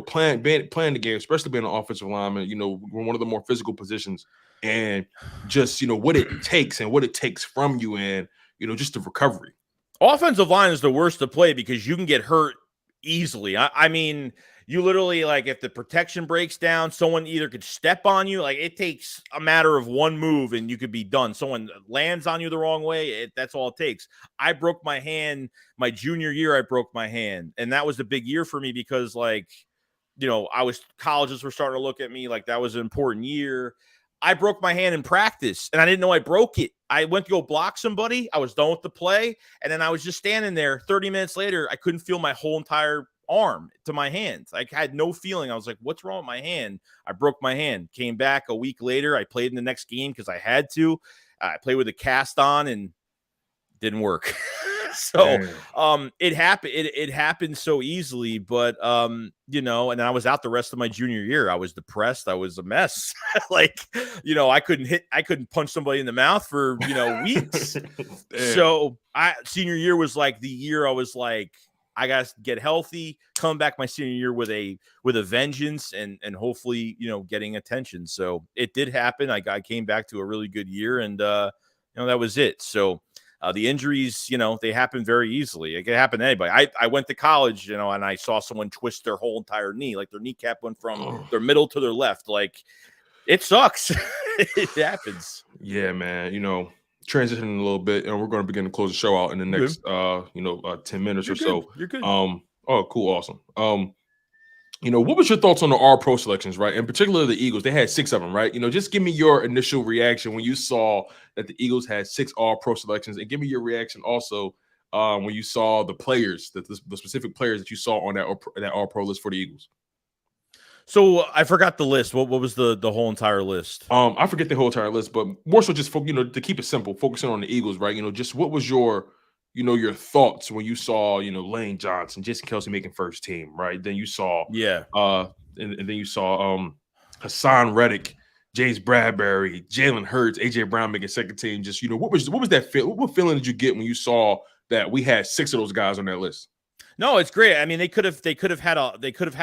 playing the game, especially being an offensive lineman? We're one of the more physical positions, and just what it takes and what it takes from you, and just the recovery. Offensive line is the worst to play because you can get hurt easily. I mean, you literally, like, if the protection breaks down, someone either could step on you. Like, it takes a matter of one move and you could be done. Someone lands on you the wrong way. That's all it takes. I broke my hand my junior year. I broke my hand. And that was a big year for me because, like, colleges were starting to look at me like that was an important year. I broke my hand in practice and I didn't know I broke it. I went to go block somebody. I was done with the play. And then I was just standing there 30 minutes later. I couldn't feel my whole entire arm to my hand. I had no feeling. I was like, what's wrong with my hand? I broke my hand. Came back a week later. I played in the next game because I had to. I played with a cast on and didn't work. So it happened. It happened so easily, but and then I was out the rest of my junior year. I was depressed. I was a mess. Like, I couldn't punch somebody in the mouth for weeks. So senior year was like the year I was like, I got to get healthy, come back my senior year with a vengeance and hopefully, getting attention. So it did happen. I came back to a really good year, and that was it. So the injuries, they happen very easily. It can happen to anybody. I went to college, and I saw someone twist their whole entire knee. Like their kneecap went from their middle to their left. Like, it sucks. It happens. Yeah, man. Transitioning a little bit, and we're going to begin to close the show out in the next 10 minutes or so. You're good. Oh, cool. Awesome. What was your thoughts on the All Pro selections, right? In particular, the Eagles. They had 6 of them, right? Just give me your initial reaction when you saw that the Eagles had 6 All Pro selections, and give me your reaction also when you saw the players, the specific players that you saw on that All Pro list for the Eagles. So I forgot the list. What was the whole entire list? I forget the whole entire list, but more so just to keep it simple, focusing on the Eagles, right? Just what was your your thoughts when you saw, Lane Johnson, Jason Kelsey making first team, right? Then you saw, Yeah. and then you saw Hassan Reddick, James Bradbury, Jalen Hurts, AJ Brown making second team. Just what was that feel? What feeling did you get when you saw that we had 6 of those guys on that list? No, it's great. I mean, they could have had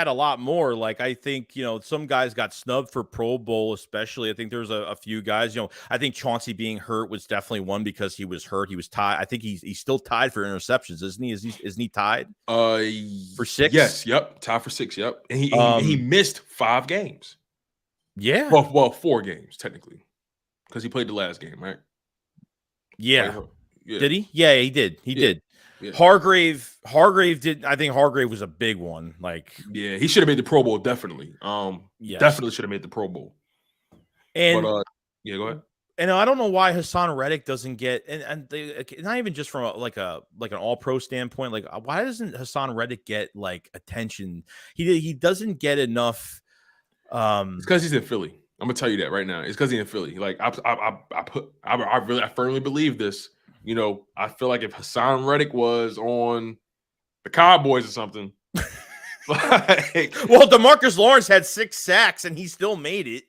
a lot more. Like, I think, some guys got snubbed for Pro Bowl, especially. I think there's a few guys. I think Chauncey being hurt was definitely one because he was hurt. He was tied. I think he's still tied for interceptions, isn't he? Isn't he tied for 6? Yes, yep, tied for 6. Yep, and he missed 5 games. Yeah, well, 4 games technically, because he played the last game, right? Yeah. Yeah. Did he? Yeah, he did. He did. Yeah. Hargrave did. I think Hargrave was a big one. Like, yeah, he should have made the Pro Bowl definitely. Yes. Definitely should have made the Pro Bowl. And but yeah, go ahead. And I don't know why Hassan Reddick doesn't get, and not even just from like an All Pro standpoint. Like, why doesn't Hassan Reddick get like attention? He doesn't get enough. It's because he's in Philly. I'm gonna tell you that right now. It's because he's in Philly. Like I firmly believe this. I feel like if Hassan Reddick was on the Cowboys or something, well, DeMarcus Lawrence had 6 sacks and he still made it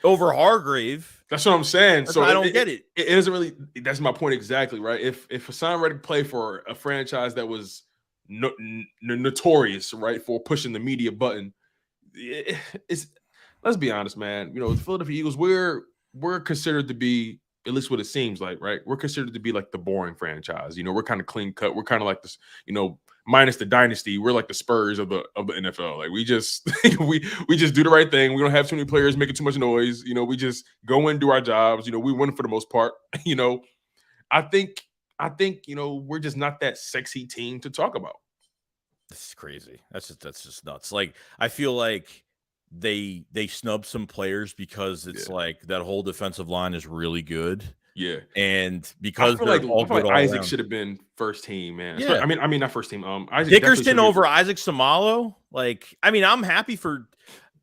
over Hargrave. That's what I'm saying. So I don't get it. It doesn't really. That's my point exactly, right? If Hassan Reddick played for a franchise that was notorious, right, for pushing the media button, it's let's be honest, man. The Philadelphia Eagles, we're considered to be, at least what it seems like, right? We're considered to be like the boring franchise. We're kind of clean cut. We're kind of like this, minus the dynasty. We're like the Spurs of the NFL. Like we just we just do the right thing. We don't have too many players making too much noise. We just go in, do our jobs. We win for the most part. I think we're just not that sexy team to talk about. This is crazy. That's just nuts. Like, I feel like they snub some players because it's like that whole defensive line is really good. Yeah, and because I feel like Isaac should have been first team, man. Yeah, I mean not first team. Isaac Dickerson over Isaac Samalo. Like, I mean, I'm happy for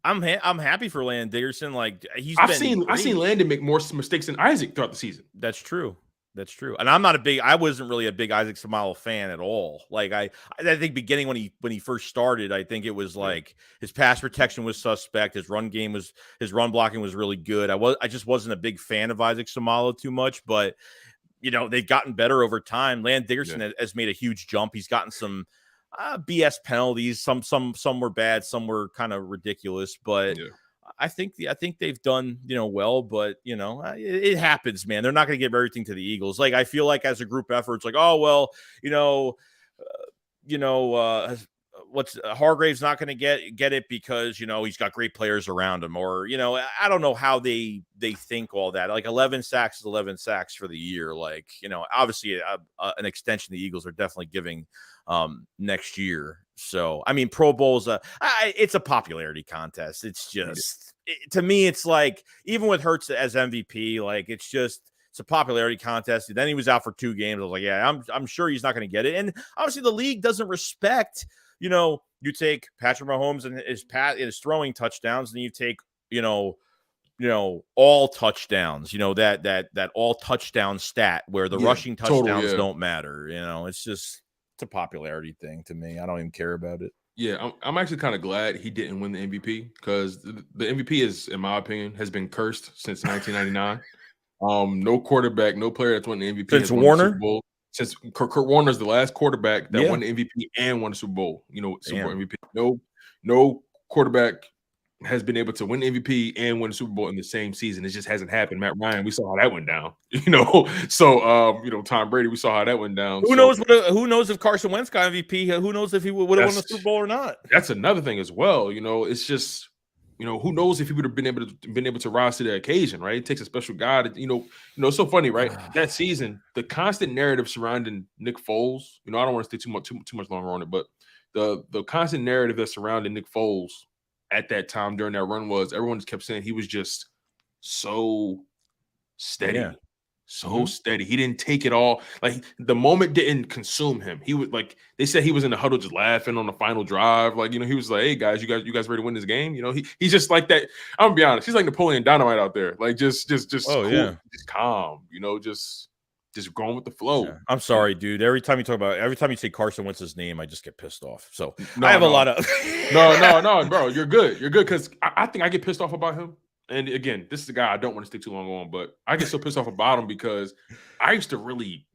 Landon Dickerson. Like, I've seen Landon make more mistakes than Isaac throughout the season. That's true. That's true. And I wasn't really a big Isaac Samalo fan at all. Like, I think beginning when he first started, I think it was like his pass protection was suspect. His run blocking was really good. I just wasn't a big fan of Isaac Samalo too much, but they've gotten better over time. Landon Dickerson has made a huge jump. He's gotten some BS penalties. Some were bad, some were kind of ridiculous, but I think they've done well, but it happens, man. They're not going to give everything to the Eagles. Like, I feel like as a group effort, it's like, oh well, Hargrave's not going to get it because he's got great players around him, or I don't know how they think all that. Like, 11 sacks is 11 sacks for the year. Like, obviously an extension the Eagles are definitely giving next year. So, I mean, Pro Bowl's it's a popularity contest. It's just to me, it's like, even with Hurts as MVP, like, it's a popularity contest. Then he was out for 2 games. I was like, yeah, I'm sure he's not going to get it. And obviously, the league doesn't respect. You take Patrick Mahomes and his throwing touchdowns, and you take all touchdowns. That all touchdown stat where the rushing touchdowns don't matter. It's a popularity thing to me. I don't even care about it. Yeah, I'm actually kind of glad he didn't win the MVP, because the MVP is, in my opinion, has been cursed since 1999. No quarterback, no player that's won the MVP since Warner. Since Kurt Warner's the last quarterback that won the MVP and won the Super Bowl. Super Bowl MVP. No quarterback has been able to win the MVP and win the Super Bowl in the same season. It just hasn't happened. Matt Ryan, we saw how that went down. So Tom Brady, we saw how that went down. Who knows if Carson Wentz got MVP? Who knows if he would have won the Super Bowl or not? That's another thing as well. It's just, who knows if he would have been able to rise to the occasion, right? It takes a special guy to, it's so funny, right? That season, the constant narrative surrounding Nick Foles, I don't want to stay too much longer on it, but the constant narrative that surrounded Nick Foles at that time during that run was, everyone just kept saying he was just so steady. Steady. He didn't take it all. Like, the moment didn't consume him. He was like, they said he was in the huddle just laughing on the final drive. Like, he was like, hey guys, you guys ready to win this game? He's just like that. I'm gonna be honest. He's like Napoleon Dynamite out there. Like, just cool, just calm, just just going with the flow. Yeah. I'm sorry, dude. Every time you say Carson Wentz's name, I just get pissed off. So No, I have no. a lot of no, bro. You're good. You're good because I think I get pissed off about him. And again, this is a guy I don't want to stick too long on, but I get so pissed off about him because I used to really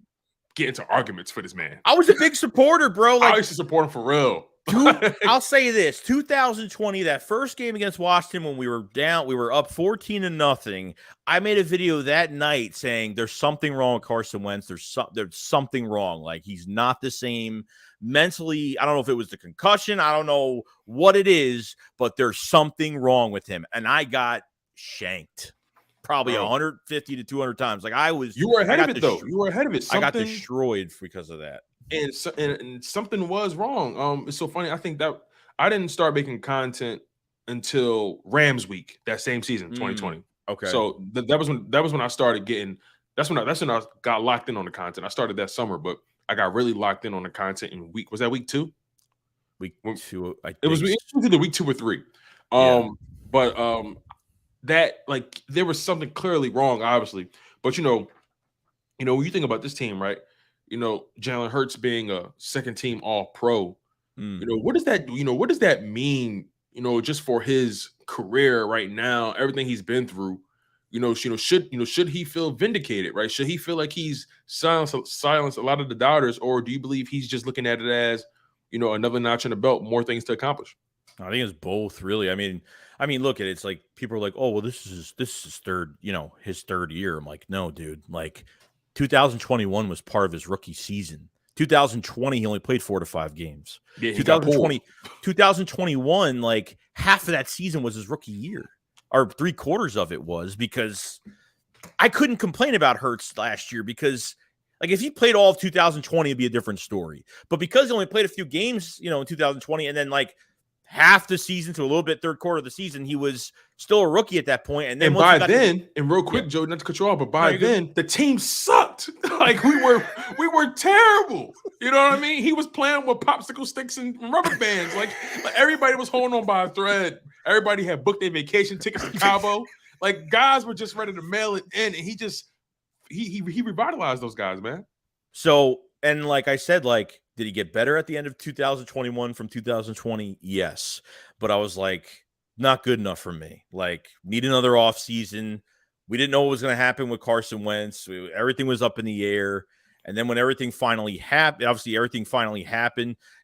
get into arguments for this man. I was a big supporter, bro. Like, I used to support him for real. I'll say this: 2020, that first game against Washington, when we were up 14-0. I made a video that night saying there's something wrong with Carson Wentz. There's something wrong. Like, he's not the same mentally. I don't know if it was the concussion. I don't know what it is, but there's something wrong with him. And I got shanked probably 150 to 200 times. Like, you were ahead of it, though. You were ahead of it. I got destroyed because of that. And something was wrong. It's so funny. I think that I didn't start making content until Rams week that same season, 2020. Okay. So that was when I started getting. That's when I got locked in on the content. I started that summer, but I got really locked in on the content in was that week 2? Week 2. It was either week 2 or 3. But that, like, there was something clearly wrong, obviously. But you know, when you think about this team, right? You know, Jalen Hurts being a second team All-Pro. You know, what does that mean, just for his career right now, everything he's been through? Should he feel vindicated, right? Should he feel like he's silenced a lot of the doubters, or do you believe he's just looking at it as, another notch in the belt, more things to accomplish? I think it's both, really. I mean, look at it. It's like people are like, "Oh, well, this is his third year." I'm like, "No, dude. Like, 2021 was part of his rookie season. 2020, he only played 4 to 5 games. Yeah, 2021, like, half of that season was his rookie year, or 3/4 of it was, because I couldn't complain about Hurts last year because, like, if he played all of 2020, it'd be a different story. But because he only played a few games, in 2020, and then like half the season to a little bit third quarter of the season, he was still a rookie at that point. And then by then, and real quick, Joe, not to cut you off, but by then the team sucked. Like, we were terrible. You know what I mean? He was playing with popsicle sticks and rubber bands. Like everybody was holding on by a thread. Everybody had booked their vacation tickets to Cabo. Like, guys were just ready to mail it in, and he revitalized those guys, man. So, and like I said, like, did he get better at the end of 2021 from 2020? Yes. But I was like, not good enough for me. Like, need another offseason. We didn't know what was going to happen with Carson Wentz. Everything was up in the air. And then when everything finally happened,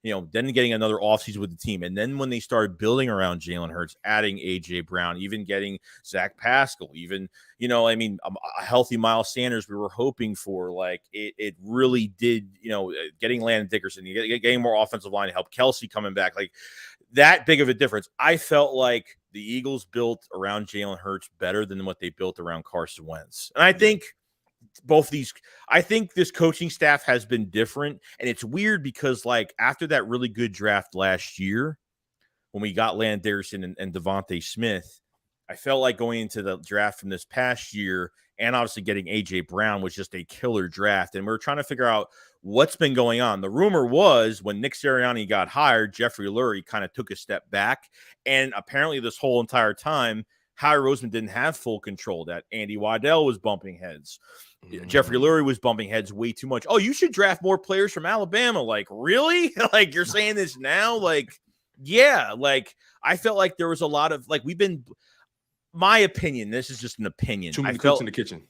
then getting another offseason with the team. And then when they started building around Jalen Hurts, adding A.J. Brown, even getting Zach Pascal, even, a healthy Miles Sanders we were hoping for. Like, it really did, getting Landon Dickerson, getting more offensive line to help Kelsey coming back, like, that big of a difference. I felt like the Eagles built around Jalen Hurts better than what they built around Carson Wentz. And I think I think this coaching staff has been different. And it's weird because, like, after that really good draft last year, when we got Landon Dickerson and Devontae Smith, I felt like going into the draft from this past year and obviously getting A.J. Brown was just a killer draft. And we were trying to figure out what's been going on. The rumor was when Nick Sirianni got hired, Jeffrey Lurie kind of took a step back. And apparently this whole entire time, Howie Roseman didn't have full control. That Andy Waddell was bumping heads. Jeffrey Lurie was bumping heads way too much. Oh, you should draft more players from Alabama. Like, really? Like, you're saying this now? Like, yeah. Like, I felt like there was a lot of, like, my opinion, this is just an opinion. Too many cooks in the kitchen.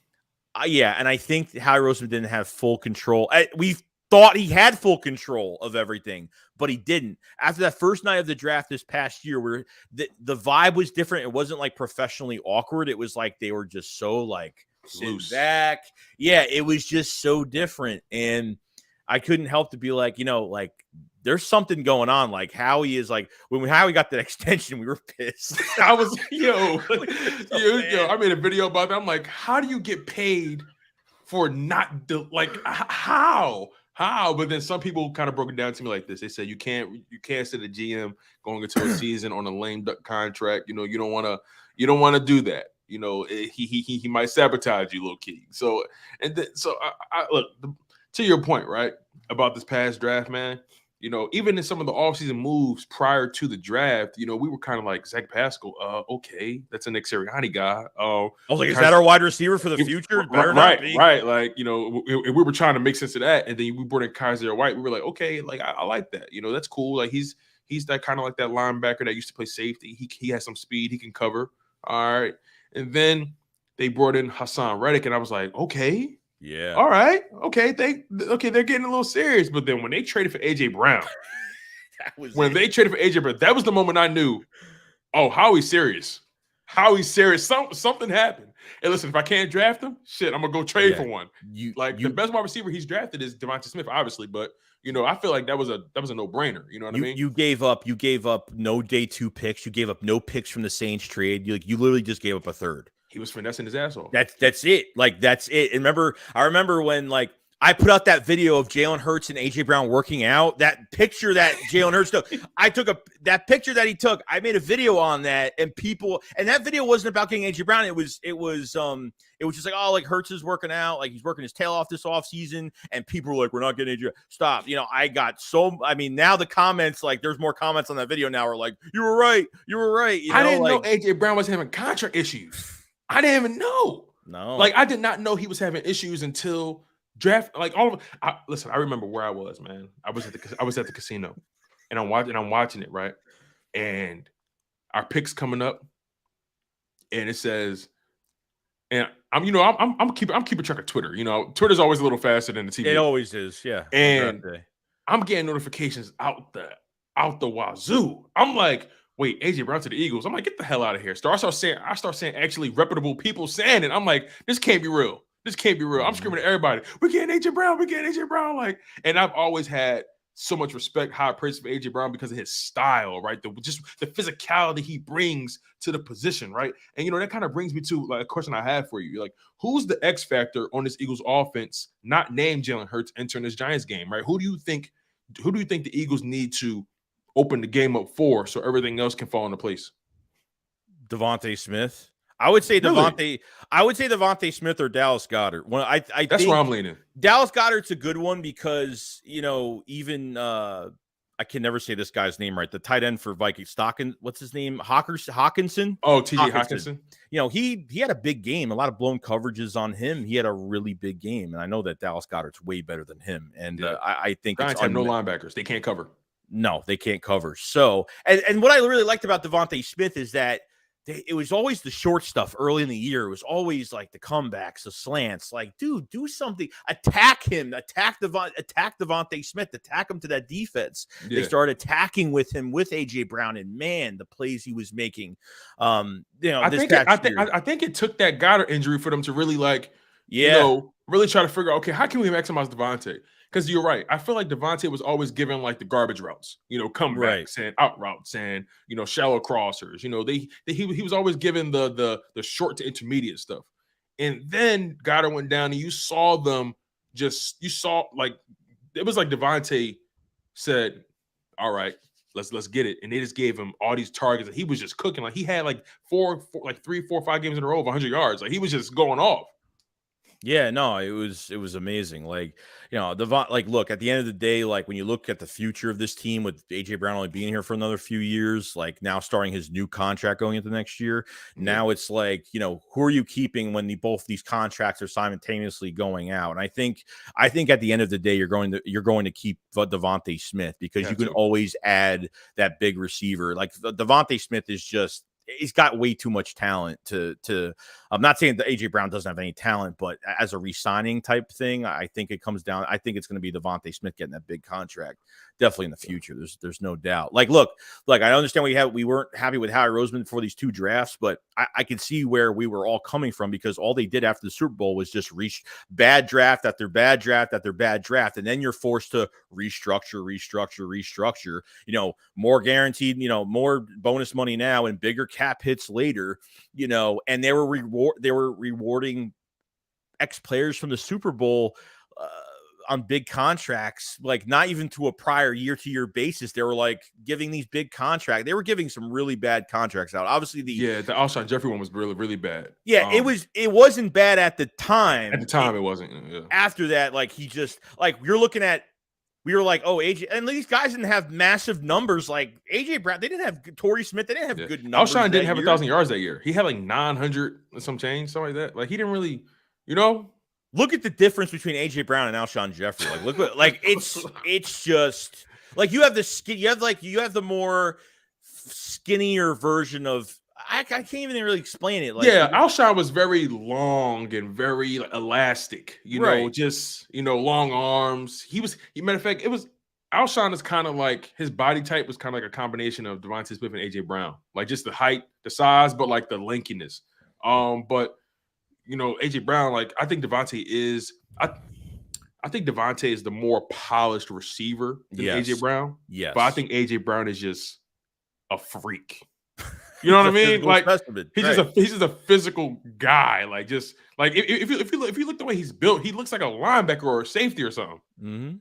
Yeah, and I think Howie Roseman didn't have full control. We thought he had full control of everything, but he didn't. After that first night of the draft this past year, where the vibe was different, it wasn't like professionally awkward. It was like they were just so, like, loose back. Yeah, it was just so different. And I couldn't help to be like, like, there's something going on. Like, Howie is like, when Howie got that extension, we were pissed. I was, I made a video about that. I'm like, how do you get paid for not, how? But then some people kind of broke it down to me like this. They said, you can't sit a GM going into a season on a lame duck contract. You don't want to do that. He might sabotage you, low key. So, I look, to your point, right, about this past draft, man. even in some of the offseason moves prior to the draft, we were kind of like Zach Pascal. Okay, that's a Nick Sirianni guy. I was like, is that our wide receiver for the future? Better not be. Right. Like, we were trying to make sense of that, and then we brought in Kaiser White. We were like, okay, like I like that. That's cool. Like he's that kind of like that linebacker that used to play safety. He has some speed. He can cover. All right, and then they brought in Hassan Reddick, and I was like, okay. Yeah. All right. Okay. They're getting a little serious. But then when they traded for AJ Brown, that was the moment I knew, oh, Howie's serious. Something happened. And listen, if I can't draft him, shit, I'm gonna go trade for one. The best wide receiver he's drafted is Devonta Smith, obviously, but I feel like that was a no-brainer. You know what I mean? You gave up no day 2 picks. You gave up no picks from the Saints trade. You literally just gave up a third. He was finessing his ass off. That's it. Like, that's it. And I remember when, like, I put out that video of Jalen Hurts and AJ Brown working out. That picture that Jalen Hurts took, that picture that he took. I made a video on that, and that video wasn't about getting AJ Brown. It was just like, oh, like Hurts is working out, like he's working his tail off this offseason, and people were like, we're not getting AJ. Stop. Now the comments, like, there's more comments on that video now, are like, you were right. I didn't know AJ Brown was having contract issues. I didn't even know. No, like I did not know he was having issues until draft. Like listen, I remember where I was, man. I was at the casino, and I'm watching it, right? And our picks coming up, and it says, and I'm keeping track of Twitter. Twitter's always a little faster than the TV. It always is, yeah. And I'm getting notifications out the wazoo. I'm like, wait, AJ Brown to the Eagles. I'm like, get the hell out of here. I start saying actually reputable people saying it. I'm like, this can't be real. I'm screaming at everybody, we're getting AJ Brown. Like, and I've always had so much respect, high praise for AJ Brown because of his style, right? Just the physicality he brings to the position, right? And that kind of brings me to like a question I have for you. Like, who's the X factor on this Eagles offense, not named Jalen Hurts, entering this Giants game, right? Who do you think the Eagles need to open the game up for so everything else can fall into place? Devontae Smith. I would say Devontae Smith or Dallas Goedert. Well, I that's where I'm leaning. Dallas Goedert's a good one because even I can never say this guy's name right. The tight end for Vikings, what's his name? Hawkinson. Oh, T.J. Hawkinson. He had a big game. A lot of blown coverages on him. He had a really big game, and I know that Dallas Goedert's way better than him. And I think Giants have no linebackers. They can't cover. No, they can't cover. So, and what I really liked about Devontae Smith is that it was always the short stuff early in the year. It was always like the comebacks, the slants. Like, dude, do something. Attack him. Attack Devontae Smith. Attack him to that defense. Yeah. They started attacking with him with AJ Brown, and man, the plays he was making. I think it took that Goddard injury for them to really really try to figure out, okay, how can we maximize Devontae? Because you're right. I feel like Devontae was always given like the garbage routes, comebacks and out routes and, shallow crossers. He was always given the short to intermediate stuff. And then Goddard went down and you saw like, it was like Devontae said, all right, let's get it. And they just gave him all these targets and he was just cooking. Like he had like 3, 4, 5 games in a row of 100 yards. Like he was just going off. Yeah, no, it was amazing. Like, look, at the end of the day, like when you look at the future of this team with AJ Brown only being here for another few years, like now starting his new contract going into next year, now it's like, who are you keeping when both these contracts are simultaneously going out? And I think at the end of the day, you're going to keep Devontae Smith because you can always add that big receiver. Like Devontae Smith is just, he's got way too much talent to I'm not saying that AJ Brown doesn't have any talent, but as a re-signing type thing, I think it comes down. I think it's going to be Devontae Smith getting that big contract definitely in the future. There's no doubt. Like, look, I understand we weren't happy with Howie Roseman for these 2 drafts, but I can see where we were all coming from because all they did after the Super Bowl was just reach bad draft after bad draft after bad draft. And then you're forced to restructure, more guaranteed, more bonus money now and bigger cap hits later, and they were rewarding ex-players from the Super Bowl on big contracts, like not even to a prior year-to-year basis. They were like giving these big contracts. They were giving some really bad contracts out. Obviously, the Alshon Jeffrey one was really, really bad. Yeah, it wasn't bad at the time. At the time, it wasn't. Yeah. After that, like he just like you're looking at we were like, oh, AJ, and these guys didn't have massive numbers like AJ Brown. They didn't have Torrey Smith. They didn't have good numbers. Alshon didn't have 1,000 yards that year. He had like 900 and some change, something like that. Like he didn't really, you know. Look at the difference between AJ Brown and Alshon Jeffrey. Like, look what, like it's just like you have the skin, you have the more skinnier version of. I can't even really explain it. Like, Alshon was very long and very elastic. Just long arms. Matter of fact, Alshon is kind of like his body type was kind of like a combination of Devontae Smith and AJ Brown, like just the height, the size, but like the lankiness. But AJ Brown, like I think Devontae is. I think Devontae is the more polished receiver than AJ Brown. Yes, but I think AJ Brown is just a freak. You know what I mean? Like he's just a physical guy. Like if you look the way he's built, he looks like a linebacker or a safety or something. Mm-hmm.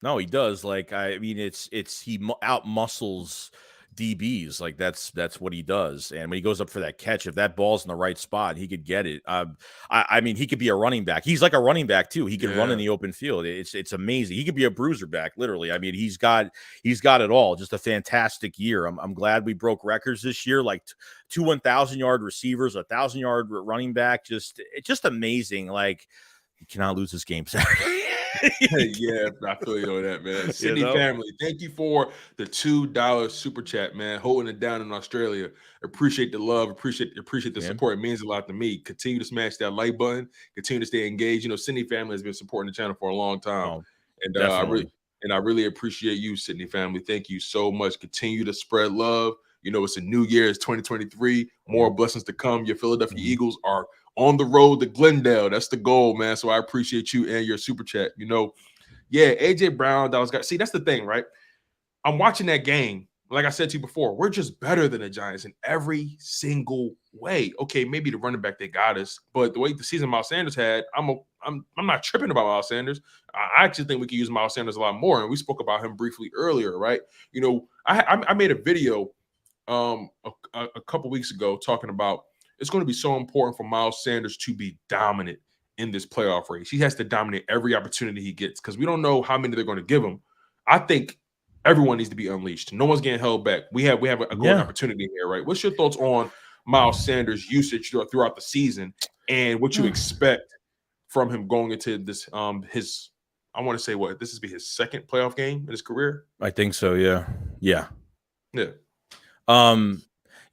No, he does. Like I mean, he out muscles DBs. Like that's what he does. And when he goes up for that catch, if that ball's in the right spot, he could get it. I mean, he could be a running back. He's like a running back too. He can run in the open field. It's amazing. He could be a bruiser back, literally. I mean, he's got it all. Just a fantastic year. I'm glad we broke records this year. Like two 1,000-yard receivers, 1,000-yard running back. It's just amazing. Like you cannot lose this game Saturday. Yeah, I feel you on that, man. Sydney family, thank you for the $2 super chat, man. Holding it down in Australia. Appreciate the love. Appreciate the support. It means a lot to me. Continue to smash that like button. Continue to stay engaged. Sydney family has been supporting the channel for a long time, and I really appreciate you, Sydney family. Thank you so much. Continue to spread love. It's a new year. It's 2023. More blessings to come. Your Philadelphia Eagles are on the road to Glendale. That's the goal, man. So I appreciate you and your super chat. AJ Brown, that's the thing, right? I'm watching that game. Like I said to you before, we're just better than the Giants in every single way. Okay, maybe the running back they got us, but the way the season Miles Sanders had, I'm not tripping about Miles Sanders. I actually think we could use Miles Sanders a lot more, and we spoke about him briefly earlier, right? I made a video a couple weeks ago talking about it's going to be so important for Miles Sanders to be dominant in this playoff race. He has to dominate every opportunity he gets because we don't know how many they're going to give him. I think everyone needs to be unleashed. No one's getting held back. We have a golden opportunity here, right? What's your thoughts on Miles Sanders' usage throughout the season and what you expect from him going into this his I want to say this is his second playoff game in his career? I think so, yeah.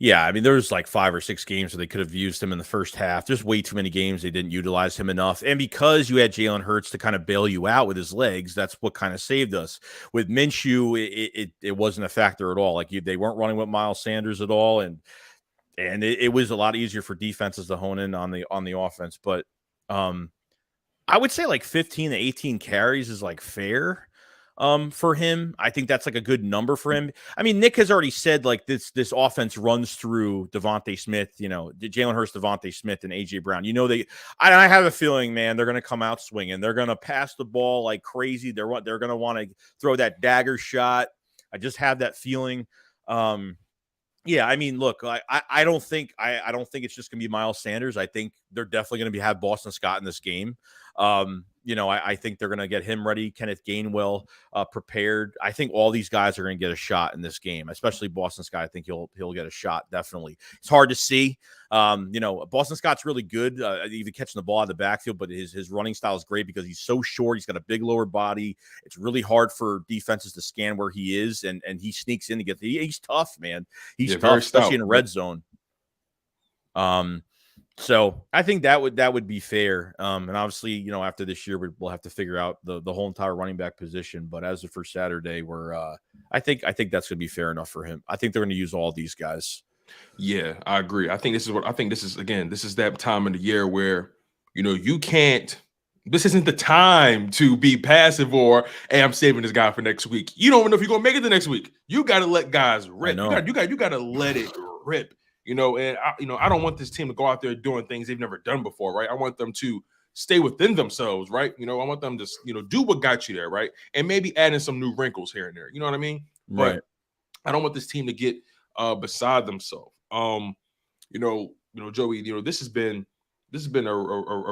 Yeah, I mean, there was like 5 or 6 games where they could have used him in the first half. There's way too many games they didn't utilize him enough. And because you had Jalen Hurts to kind of bail you out with his legs, that's what kind of saved us. With Minshew, it wasn't a factor at all. Like they weren't running with Miles Sanders at all, and it was a lot easier for defenses to hone in on the offense. But I would say like 15 to 18 carries is like fair. For him, I think that's like a good number for him. I mean, Nick has already said like this offense runs through Devontae Smith, Jalen Hurts, Devontae Smith, and AJ Brown. I have a feeling, man, they're going to come out swinging. They're going to pass the ball like crazy. They're going to want to throw that dagger shot. I just have that feeling. Yeah, I mean, look, I don't think it's just going to be Miles Sanders. I think they're definitely going to have Boston Scott in this game. I think they're going to get him ready. Kenneth Gainwell prepared. I think all these guys are going to get a shot in this game, especially Boston Scott. I think he'll get a shot. Definitely. It's hard to see. Boston Scott's really good, even catching the ball out of the backfield, but his running style is great because he's so short. He's got a big lower body. It's really hard for defenses to scan where he is, and he sneaks in to get he's tough, man. He's tough, especially in red zone. So I think that would be fair. And obviously, after this year, we'll have to figure out the whole entire running back position. But as of for Saturday, I think that's going to be fair enough for him. I think they're going to use all these guys. Yeah, I agree. This is that time of the year where, you can't, this isn't the time to be passive or, hey, I'm saving this guy for next week. You don't know if you're going to make it the next week. You got to let guys rip. You got to let it rip. I don't want this team to go out there doing things they've never done before, right? I want them to stay within themselves, right? I want them to, do what got you there, right? And maybe add in some new wrinkles here and there. You know what I mean? Right. But I don't want this team to get beside themselves. Joey, this has been a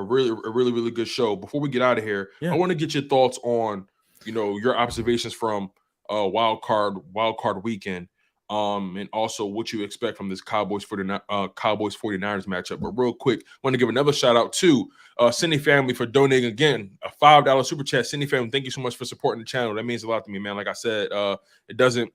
really good show. Before we get out of here, I want to get your thoughts on, your observations from wild card weekend, and also what you expect from this Cowboys 49ers matchup. But real quick, want to give another shout out to Cindy family for donating again a $5 super chat. Cindy family, thank you so much for supporting the channel. That means a lot to me, man. Like I said, it doesn't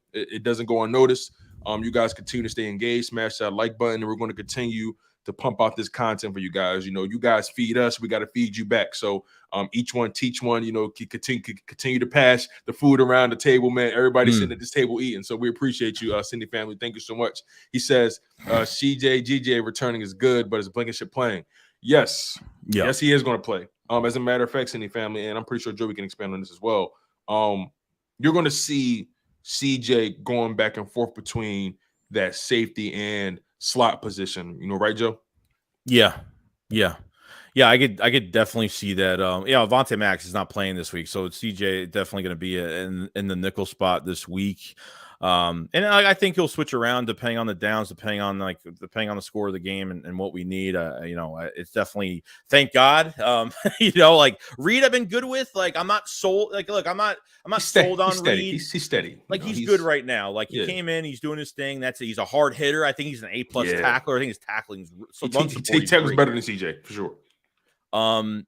go unnoticed. You guys continue to stay engaged, smash that like button, and we're going to continue to pump out this content for you guys. You guys feed us, we got to feed you back. So each one teach one, continue to pass the food around the table, man. Everybody sitting at this table eating. So we appreciate you, Cindy family. Thank you so much. He says, CJ, GJ returning is good, but is Blankenship playing? Yes. Yep. Yes, he is going to play. As a matter of fact, Cindy family, and I'm pretty sure Joey can expand on this as well. You're going to see CJ going back and forth between that safety and slot position, right, Joe? Yeah. I could definitely see that. Avonte Max is not playing this week, so CJ definitely going to be in the nickel spot this week. And I think he'll switch around depending on the downs, depending on the score of the game and what we need. It's definitely, thank God. Like Reed, I've been good with. Like I'm not sold. Like look, I'm not sold on Reed. He's steady. Like he's good right now. Like he came in, he's doing his thing. He's a hard hitter. I think he's an A+ tackler. I think his tackling he tackles better than CJ for sure.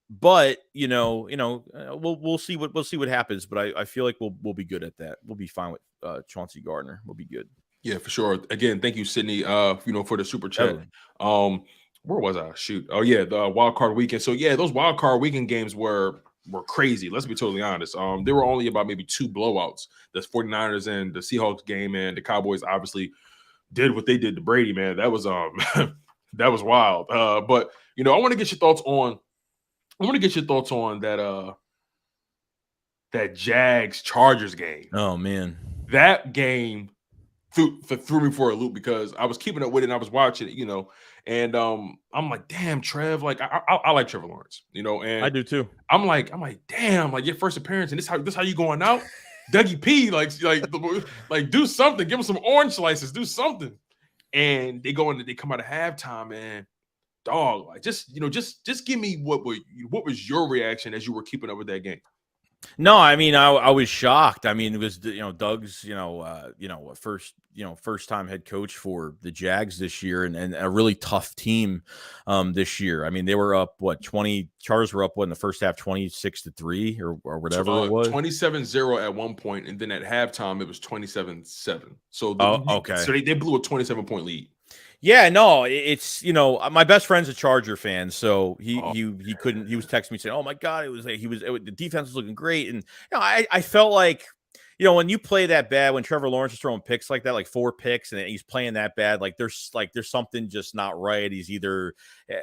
But we'll see what happens. But I feel like we'll be good at that. We'll be fine with Chauncey Gardner. We'll be good. Yeah, for sure. Again, thank you, Sydney. For the super chat. Where was I? Shoot. Oh yeah, the wild card weekend. So yeah, those wild card weekend games were crazy. Let's be totally honest. There were only about maybe 2 blowouts. The 49ers and the Seahawks game, and the Cowboys obviously did what they did to Brady, man. That was that was wild. But I want to get your thoughts on that Jags Chargers game. Oh man, that game threw me for a loop because I was keeping up with it and I was watching it, and I'm like, damn, Trev, like I like Trevor Lawrence, and I do too. I'm like, damn, like your first appearance and this how you going out, Dougie P, like do something, give him some orange slices, do something, and they come out of halftime, man. Dog, like just give me what was your reaction as you were keeping up with that game? No, I mean I was shocked. I mean it was Doug's first time head coach for the Jags this year and a really tough team this year. I mean they were up 20 Chargers were up in the first half 26-3 or whatever it was. 27-0 at one point, and then at halftime it was 27-7. So okay. So they blew a 27-point lead. Yeah, no, it's my best friend's a Charger fan, so he couldn't. He was texting me saying, "Oh my God, the defense was looking great," and I felt like when you play that bad, when Trevor Lawrence is throwing picks like that, like 4 picks, and he's playing that bad, like there's something just not right. He's either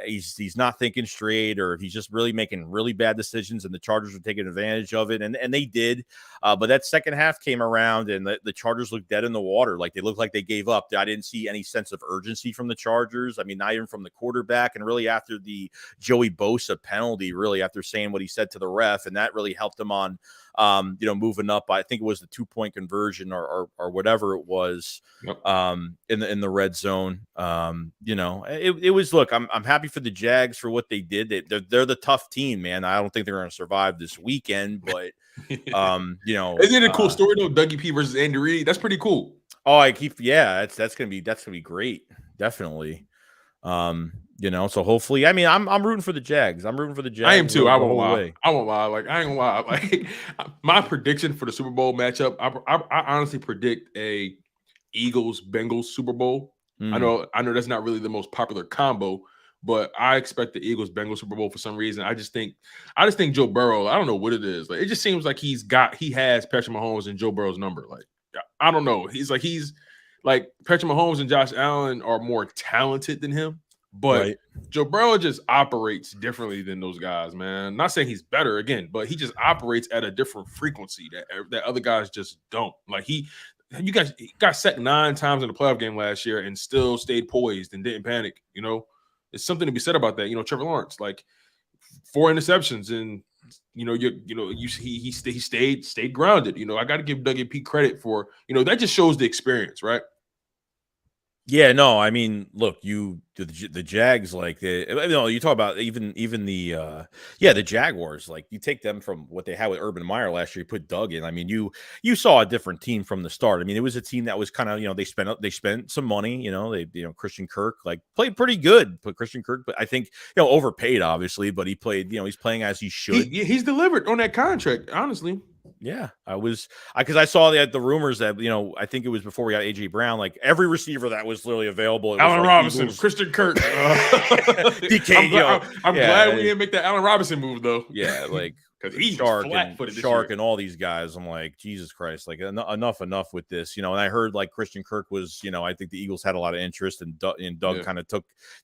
he's not thinking straight, or he's just really making really bad decisions, and the Chargers were taking advantage of it, and they did. But that second half came around, and the Chargers looked dead in the water. Like they looked like they gave up. I didn't see any sense of urgency from the Chargers. I mean, not even from the quarterback, and really after the Joey Bosa penalty, really after saying what he said to the ref, and that really helped him on. Moving up, I think it was the 2-point conversion or whatever it was. Yep. In the red zone. It was. Look, I'm happy for the Jags for what they did. They're the tough team, man. I don't think they're going to survive this weekend, but isn't it a cool story though? Dougie P versus Andy Reid. That's pretty cool. Oh, that's gonna be great. Definitely. So hopefully, I mean, I'm rooting for the Jags. I'm rooting for the Jags. I am too. I won't lie. Like, I ain't gonna lie. Like, my prediction for the Super Bowl matchup, I honestly predict a Eagles-Bengals Super Bowl. I know that's not really the most popular combo, but I expect the Eagles-Bengals Super Bowl for some reason. I just think Joe Burrow, I don't know what it is. Like, it just seems like he has Patrick Mahomes and Joe Burrow's number. Like, I don't know. He's like Patrick Mahomes and Josh Allen are more talented than him. But right. Joe Burrow just operates differently than those guys, man. Not saying he's better again, but he just operates at a different frequency that other guys just don't. Like he got sacked 9 times in the playoff game last year and still stayed poised and didn't panic. It's something to be said about that. Trevor Lawrence, like 4 interceptions, and he stayed grounded. I got to give Dougie P credit for that just shows the experience, right? Yeah, no, I mean, look, the Jags, like you talk about even the the Jaguars, like you take them from what they had with Urban Meyer last year, you put Doug in. I mean, you saw a different team from the start. I mean, it was a team that was kind of, they spent some money, Christian Kirk like played pretty good, but Christian Kirk, but I think overpaid obviously, but he played, he's playing as he should. He's delivered on that contract, honestly. Yeah, because I saw the rumors that I think it was before we got AJ Brown, like every receiver that was literally available. It was Allen like Robinson, Eagles. Christian Kirk. DK, I'm glad we didn't make that Allen Robinson move though. Yeah, like because he Shark was flat-footed Shark and all these guys. I'm like, Jesus Christ, like enough with this, And I heard like Christian Kirk was, I think the Eagles had a lot of interest, and Doug kind of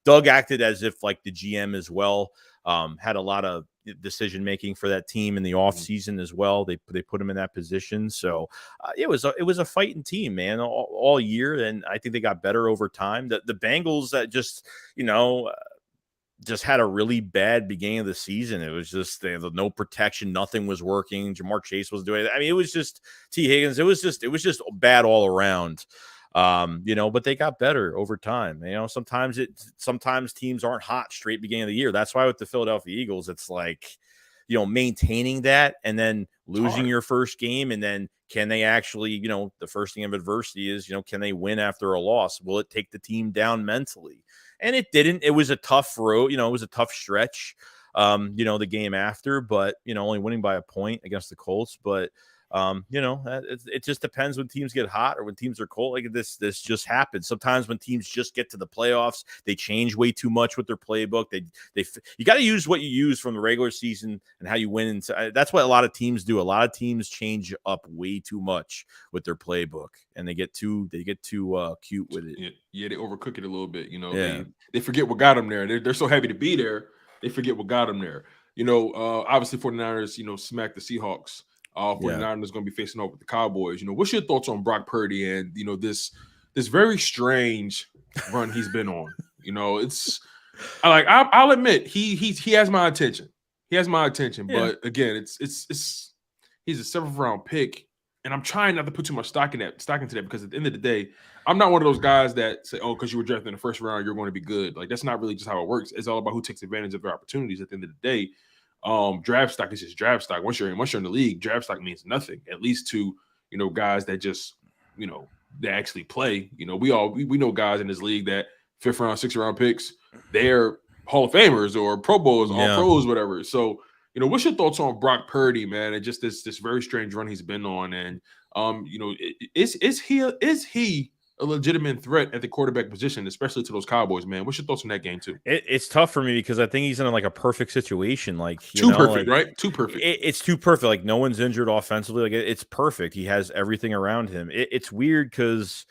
Doug acted as if like the GM as well. Had a lot of decision making for that team in the off season as well. They put him in that position, so it was a fighting team, man, all year, and I think they got better over time. The Bengals that just had a really bad beginning of the season. It was just no protection, nothing was working. Jamar Chase wasn't doing it. I mean, it was just T. Higgins. It was just bad all around. But they got better over time. Sometimes teams aren't hot straight beginning of the year. That's why with the Philadelphia Eagles, it's like, maintaining that and then losing your first game. And then can they actually, the first thing of adversity is, can they win after a loss? Will it take the team down mentally? And it didn't. It was a tough road, it was a tough stretch, the game after, but, only winning by a point against the Colts. But, it just depends when teams get hot or when teams are cold. Like this just happens. Sometimes when teams just get to the playoffs, they change way too much with their playbook. You got to use what you use from the regular season and how you win. And that's what a lot of teams do. A lot of teams change up way too much with their playbook, and they get too cute with it. Yeah, they overcook it a little bit. They forget what got them there. They're so happy to be there, they forget what got them there. Obviously 49ers, smacked the Seahawks. 49ers is going to be facing off with the Cowboys. What's your thoughts on Brock Purdy and this very strange run he's been on? I'll admit he has my attention. He has my attention, but again, it's he's a 7th round pick, and I'm trying not to put too much stock into that, because at the end of the day, I'm not one of those guys that say, "Oh, because you were drafted in the 1st round, you're going to be good." Like, that's not really just how it works. It's all about who takes advantage of their opportunities. At the end of the day, draft stock is just draft stock. Once you're in the league, draft stock means nothing, at least to guys that just they actually play. We know guys in this league that 5th round, 6th round picks, they're Hall of Famers or Pro Bowls, all pros, whatever. So what's your thoughts on Brock Purdy, man, and just this very strange run he's been on? And is he a legitimate threat at the quarterback position, especially to those Cowboys, man? What's your thoughts on that game too? It's tough for me because I think he's in like a perfect situation. Like too perfect, right? Too perfect. It's too perfect. Like no one's injured offensively. Like it's perfect. He has everything around him. It's weird because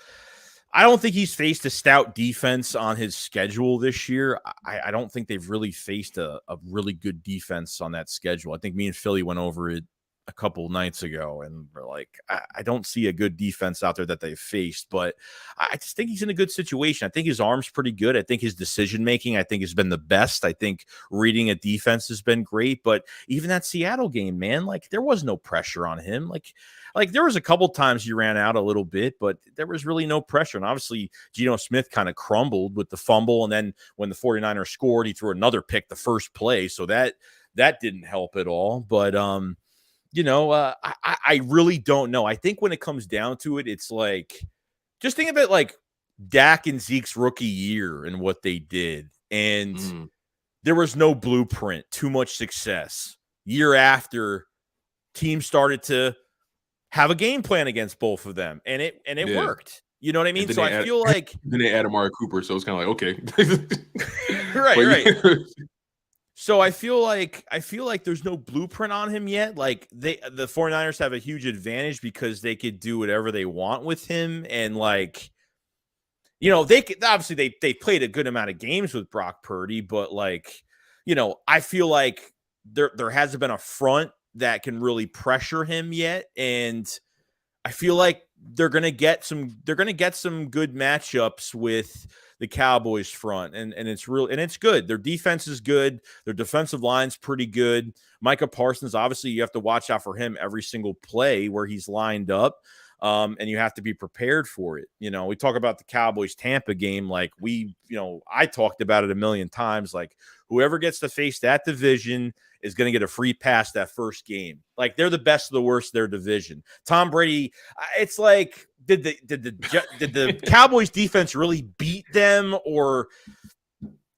I don't think he's faced a stout defense on his schedule this year. I don't think they've really faced a really good defense on that schedule. I think me and Philly went over it a couple nights ago, and we're like, I don't see a good defense out there that they've faced, but I just think he's in a good situation. I think his arm's pretty good. I think his decision-making, I think, has been the best. I think reading a defense has been great, but even that Seattle game, man, like there was no pressure on him. Like there was a couple times he ran out a little bit, but there was really no pressure. And obviously Geno Smith kind of crumbled with the fumble. And then when the 49ers scored, he threw another pick the first play. So that didn't help at all. But, I really don't know. I think when it comes down to it, it's like, just think of it like Dak and Zeke's rookie year and what they did. And there was no blueprint, too much success. Year after, teams started to have a game plan against both of them, and it worked. You know what I mean? So I feel like then they add Amari Cooper, so it's kind of like, okay. right. So I feel like there's no blueprint on him yet. Like the 49ers have a huge advantage because they could do whatever they want with him. And like, they could, obviously they played a good amount of games with Brock Purdy, but like, I feel like there hasn't been a front that can really pressure him yet. And I feel like they're going to get some good matchups with the Cowboys front, and it's good. Their defense is good. Their defensive line's pretty good. Micah Parsons, obviously you have to watch out for him every single play where he's lined up. and you have to be prepared for it. You know, we talk about the Cowboys Tampa game, like I talked about it a million times. Like whoever gets to face that division is going to get a free pass that first game. Like they're the best of the worst of their division. Tom Brady, it's like did the Cowboys defense really beat them, or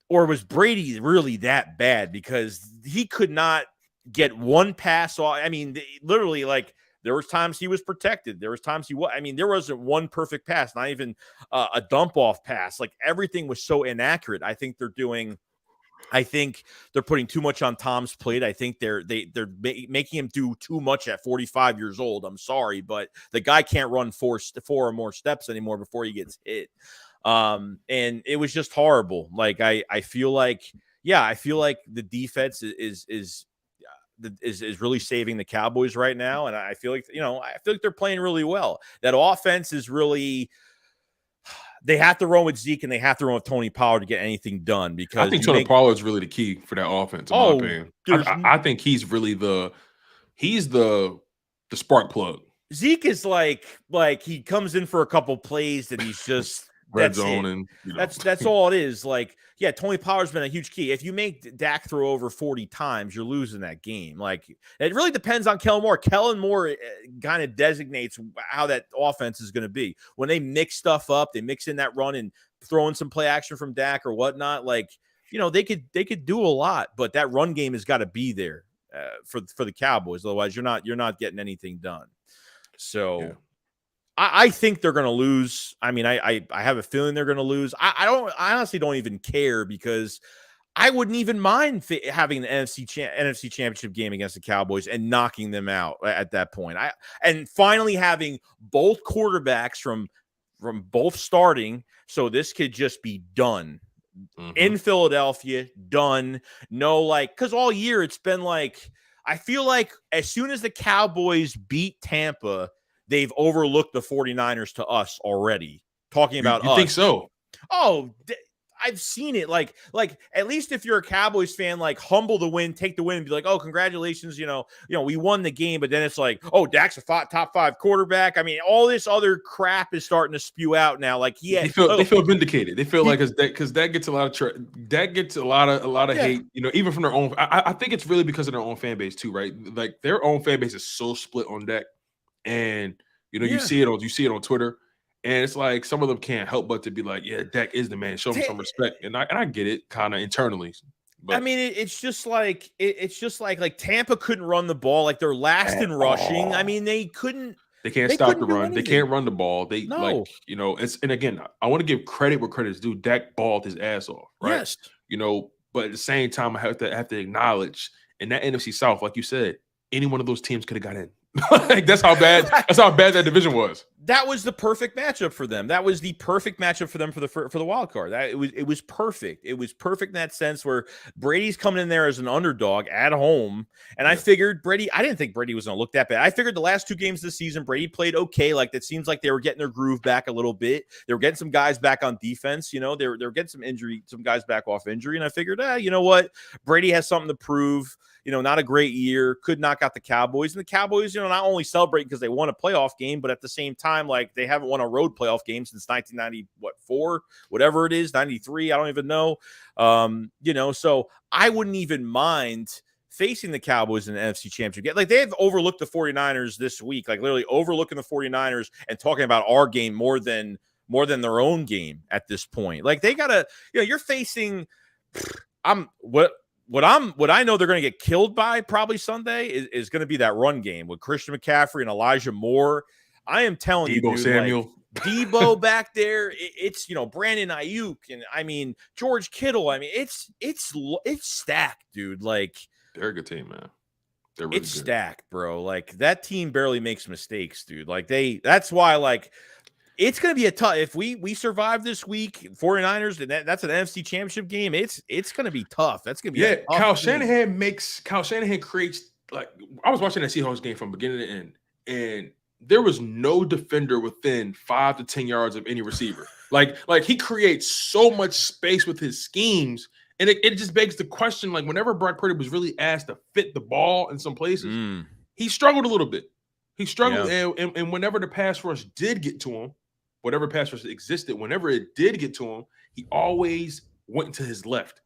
was Brady really that bad? Because he could not get one pass off. I mean, literally, like there was times he was protected. There was times there wasn't one perfect pass, not even a dump off pass. Like everything was so inaccurate. I think they're putting too much on Tom's plate. I think they're making him do too much at 45 years old. I'm sorry, but the guy can't run four or more steps anymore before he gets hit. And it was just horrible. Like I feel like the defense is really saving the Cowboys right now, and I feel like they're playing really well. That offense is really. They have to run with Zeke and they have to run with Tony Pollard to get anything done, because I think Tony Pollard is really the key for that offense. In my opinion, I think he's really the spark plug. Zeke is like he comes in for a couple plays and he's just red zone, and that's all it is. Like, yeah, Tony Pollard's been a huge key. If you make Dak throw over 40 times, you're losing that game. Like, it really depends on Kellen Moore. Kellen Moore kind of designates how that offense is going to be. When they mix stuff up, they mix in that run and throw in some play action from Dak or whatnot. Like, they could do a lot, but that run game has got to be there for the Cowboys. Otherwise, you're not getting anything done. So. Yeah. I think they're going to lose. I mean, I have a feeling they're going to lose. I honestly don't even care, because I wouldn't even mind having the NFC Championship game against the Cowboys and knocking them out at that point. And finally having both quarterbacks from both starting, so this could just be done in Philadelphia. Done. No, because all year it's been like, I feel like as soon as the Cowboys beat Tampa, they've overlooked the 49ers to us already. Talking about us. You think so? Oh, I've seen it. Like at least if you're a Cowboys fan, like humble the win, take the win, and be like, oh, congratulations, we won the game. But then it's like, oh, Dak's a top 5 quarterback. I mean, all this other crap is starting to spew out now. Like they feel vindicated. They feel like because that gets a lot of hate. Even from their own. I think it's really because of their own fan base too, right? Like their own fan base is so split on Dak. And you see it on Twitter, and it's like some of them can't help but to be like, yeah, Dak is the man. Show him some respect, and I get it kind of internally. But I mean, it's just like Tampa couldn't run the ball. Like they're last in rushing. I mean, they couldn't. They can't stop the run. They can't run the ball. And again, I want to give credit where credit is due. Dak balled his ass off, right? Yes. But at the same time, I have to acknowledge in that NFC South, like you said, any one of those teams could have got in. Like that's how bad that division was. That was the perfect matchup for them. That was the perfect matchup for them for the wild card. It was perfect. It was perfect in that sense where Brady's coming in there as an underdog at home, and I figured I didn't think Brady was going to look that bad. I figured the last 2 games of the season Brady played okay. Like that seems like they were getting their groove back a little bit. They were getting some guys back on defense. They were getting some guys back off injury, and I figured, you know what, Brady has something to prove. Not a great year, could knock out the Cowboys. And the Cowboys, not only celebrate because they won a playoff game, but at the same time, like they haven't won a road playoff game since 1994, whatever it is, 93. I don't even know. So I wouldn't even mind facing the Cowboys in the NFC Championship game. Like they've overlooked the 49ers this week, like literally overlooking the 49ers and talking about our game more than their own game at this point. Like they gotta, you're facing, What I know they're going to get killed by probably Sunday is going to be that run game with Christian McCaffrey and Elijah Moore. I am telling you, dude, Samuel. Like, Debo back there. It's Brandon Ayuk and George Kittle. I mean it's stacked, dude. Like they're a good team, man. They're really it's good. Stacked, bro. Like that team barely makes mistakes, dude. Like that's why like. It's going to be a tough. If we survive this week, 49ers, and that's an NFC Championship game. It's going to be tough. That's going to be Kyle Shanahan creates, like, I was watching that Seahawks game from beginning to end, and there was no defender within 5 to 10 yards of any receiver. Like he creates so much space with his schemes, and it just begs the question. Like whenever Brock Purdy was really asked to fit the ball in some places, he struggled a little bit. He struggled, and whenever the pass rush did get to him, whatever pass rush existed, whenever it did get to him, he always went to his left.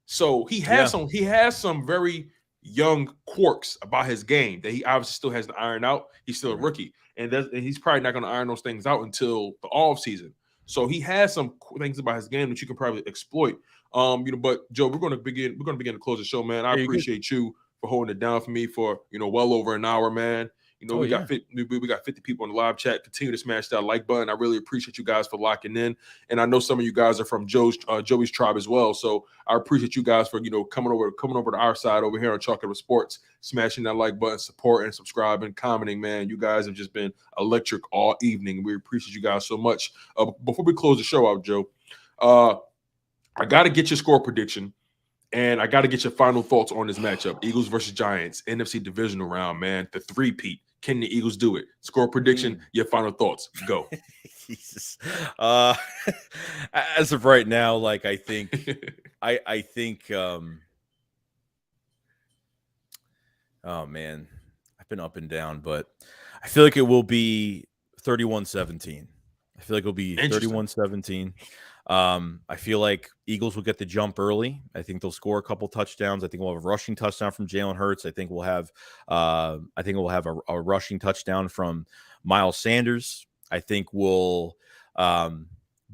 So he has some very young quirks about his game that he obviously still has to iron out. He's still a rookie, and he's probably not going to iron those things out until the off season. So he has some things about his game that you can probably exploit. But Joe, we're going to begin to close the show, man. I appreciate you for holding it down for me for well over an hour, man. We got 50 people in the live chat. Continue to smash that like button. I really appreciate you guys for locking in, and I know some of you guys are from Joey's tribe as well. So I appreciate you guys for coming over to our side over here on Chocolate Sports, smashing that like button, supporting, subscribing, commenting. Man, you guys have just been electric all evening. We appreciate you guys so much. Before we close the show out, Joe, I got to get your score prediction. And I got to get your final thoughts on this matchup. Eagles versus Giants, NFC divisional round, man. The three-peat. Can the Eagles do it? Score prediction, your final thoughts. Go. Jesus. As of right now, like I think oh man, I've been up and down, but I feel like it will be 31-17. I feel like it'll be 31-17. I feel like Eagles will get the jump early. I think they'll score a couple touchdowns. I think we'll have a rushing touchdown from Jalen Hurts. I think we'll have a rushing touchdown from Miles Sanders. I think we'll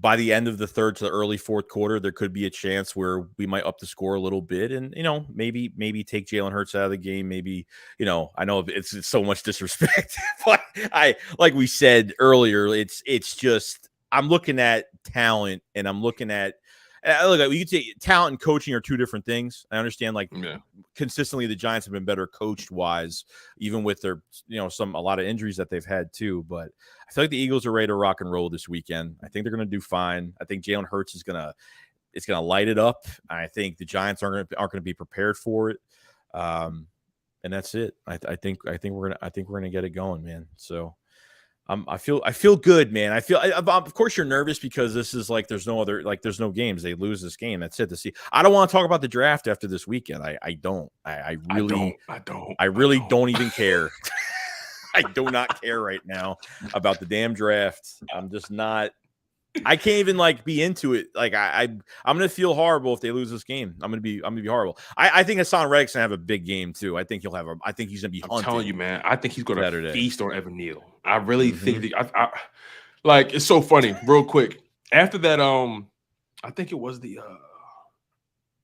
by the end of the third to the early fourth quarter, there could be a chance where we might up the score a little bit and, maybe take Jalen Hurts out of the game. Maybe, I know it's so much disrespect, but like we said earlier, it's just, I'm looking at talent and I'm looking at you could say talent and coaching are two different things. I understand consistently the Giants have been better coached wise, even with their, a lot of injuries that they've had too. But I feel like the Eagles are ready to rock and roll this weekend. I think they're going to do fine. I think Jalen Hurts is going to light it up. I think the Giants aren't going to be prepared for it. And that's it. I think we're going to get it going, man. So I feel good, man. Of course you're nervous because this is there's no games. They lose this game. That's it. I don't want to talk about the draft after this weekend. I really don't even care. I do not care right now about the damn draft. I'm just not. I can't even be into it. I'm gonna feel horrible if they lose this game. I'm gonna be horrible. I think Hassan Reddick's gonna have a big game too. I think he's gonna be hunted. I'm telling you, man. I think he's gonna feast on Evan Neal. I really think it's so funny. Real quick, after that, I think it was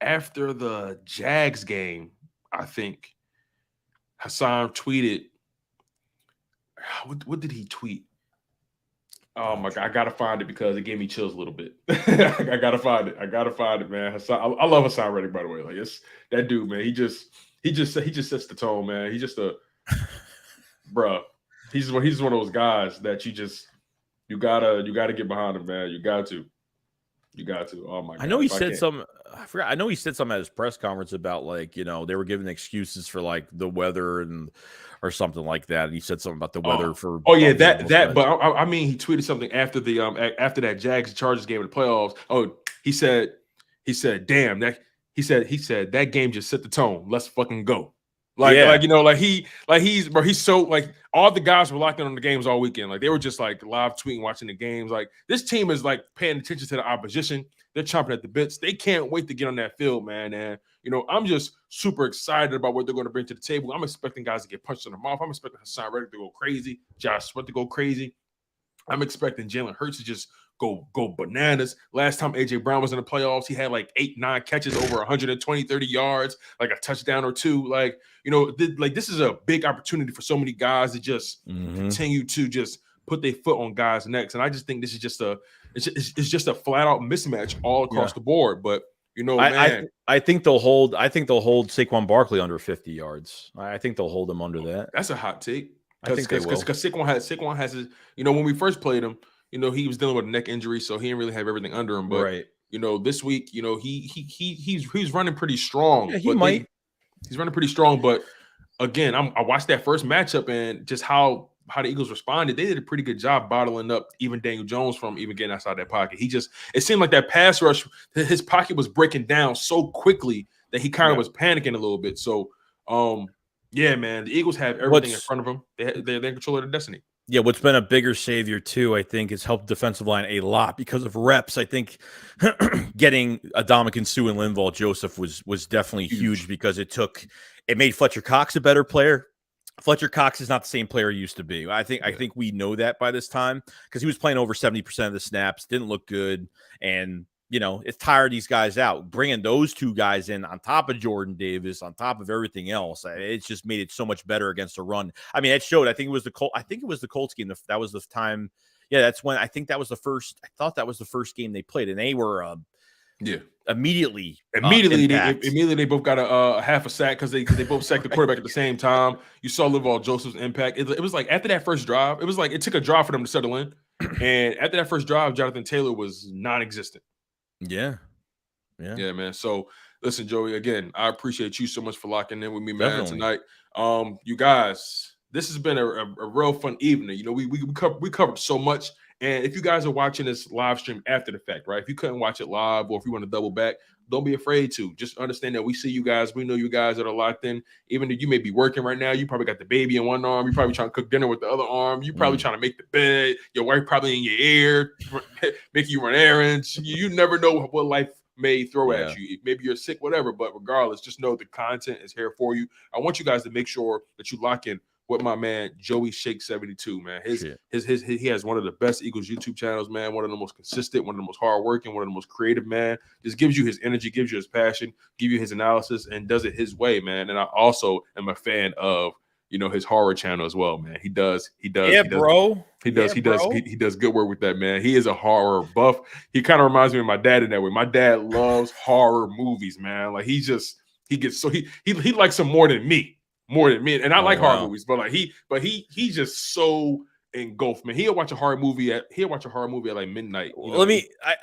after the Jags game. I think Hassan tweeted. What did he tweet? Oh my God, I gotta find it because it gave me chills a little bit. I gotta find it, man. Hassan, I love Hassan Reddick, by the way. It's that dude, man. He just sets the tone, man. He's just bruh. He's one of those guys that you gotta get behind him, man. You got to. Oh my God. I know he said something. I forgot. I know he said something at his press conference about they were giving excuses for the weather or something like that. And he said something about the weather for. Oh yeah, that. But I mean, he tweeted something after after that Jags Chargers game in the playoffs. Oh, he said, damn that. He said that game just set the tone. Let's fucking go. He's so all the guys were locked in on the games all weekend. They were just live tweeting, watching the games. This team is paying attention to the opposition. They're chomping at the bits. They can't wait to get on that field, man. And I'm just super excited about what they're going to bring to the table. I'm expecting guys to get punched in the mouth. I'm expecting Hassan Reddick to go crazy, Josh Sweat to go crazy. I'm expecting Jalen Hurts to just go bananas. Last time AJ Brown was in the playoffs, he had 8-9 catches over 120, 30 yards, a touchdown or two. This is a big opportunity for so many guys to just continue to just put their foot on guys' necks. And I just think this is just a flat out mismatch all across the board. But man, I think they'll hold Saquon Barkley under 50 yards. I think they'll hold him under that. That's a hot take. I think they will. Because Saquon has his, when we first played him, he was dealing with a neck injury, so he didn't really have everything under him. But this week, he's running pretty strong. Yeah, he's running pretty strong. But again, I watched that first matchup and just how the Eagles responded. They did a pretty good job bottling up even Daniel Jones from even getting outside that pocket. It seemed like that pass rush, his pocket was breaking down so quickly that he kind of was panicking a little bit. So Yeah, man. The Eagles have everything in front of them. They're in control of their destiny. Yeah, what's been a bigger savior too, I think, has helped defensive line a lot because of reps. I think getting Adamakin Sue and Linval Joseph was definitely huge because it made Fletcher Cox a better player. Fletcher Cox is not the same player he used to be. I think we know that by this time because he was playing over 70% of the snaps, didn't look good, and it's tired these guys out. Bringing those two guys in on top of Jordan Davis, on top of everything else, it's just made it so much better against a run. I mean, it showed. I think it was the Colts game. That was the time. Yeah, that's when I think that was the first. I thought that was the first game they played, and they were immediately they both got a half a sack because they both sacked the quarterback at the same time. You saw Linval Joseph's impact. It was like after that first drive, it was like it took a drive for them to settle in, and after that first drive, Jonathan Taylor was non-existent. Yeah, man. So listen, Joey, again, I appreciate you so much for locking in with me, man, tonight. You guys, this has been a real fun evening. We covered so much. And if you guys are watching this live stream after the fact, right? If you couldn't watch it live or if you want to double back, don't be afraid to. Just understand that we see you guys. We know you guys that are locked in. Even if you may be working right now, you probably got the baby in one arm. You're probably trying to cook dinner with the other arm. You're probably trying to make the bed. Your wife probably in your ear, making you run errands. You never know what life may throw at you. Maybe you're sick, whatever. But regardless, just know the content is here for you. I want you guys to make sure that you lock in with my man Joey Shake 72, man. He has one of the best Eagles YouTube channels, man. One of the most consistent, one of the most hardworking, one of the most creative, man. Just gives you his energy, gives you his passion, give you his analysis, and does it his way, man. And I also am a fan of his horror channel as well, man. He does good work with that, man. He is a horror buff. He kind of reminds me of my dad in that way. My dad loves horror movies, man. Like he likes them more than me. And I like horror movies, but he's just so engulfed, man. He'll watch a horror movie at like midnight.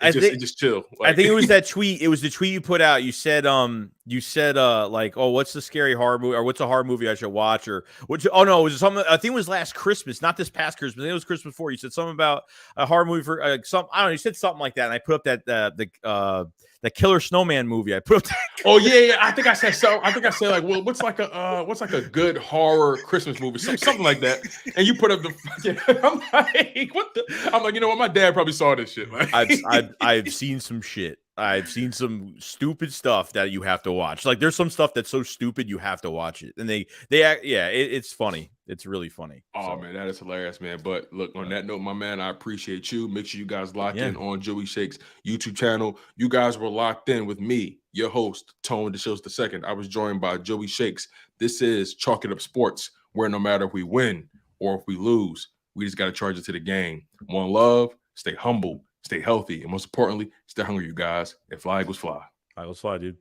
I think just chill. I think it was that tweet. It was the tweet you put out. You said like, oh, what's the scary horror movie, or what's a horror movie I should watch, or which? Oh no, it was something. I think it was last Christmas, not this past Christmas. I think it was Christmas before. You said something about a horror movie for some. I don't know. You said something like that, and I put up that Killer Snowman movie. I put up. Oh yeah. I think I said so. I think I said like, well, what's like a good horror Christmas movie, something like that. And you put up the fucking. I'm like, what the? I'm like, you know what? My dad probably saw this shit. Like. I've seen some shit. I've seen some stupid stuff that you have to watch. Like there's some stuff that's so stupid you have to watch it, and it's funny. It's really funny. Oh man, that is hilarious, man. But look, on that note, my man, I appreciate you. Make sure you guys lock in on Joey Shake's YouTube channel. You guys were locked in with me, your host, Tone DeShields II. I was joined by Joey Shakes. This is Chalk It Up Sports, where no matter if we win or if we lose, we just got to charge it to the game. One love, stay humble, stay healthy, and most importantly, stay hungry, you guys. And fly, Eagles, fly. Eagles, fly, dude.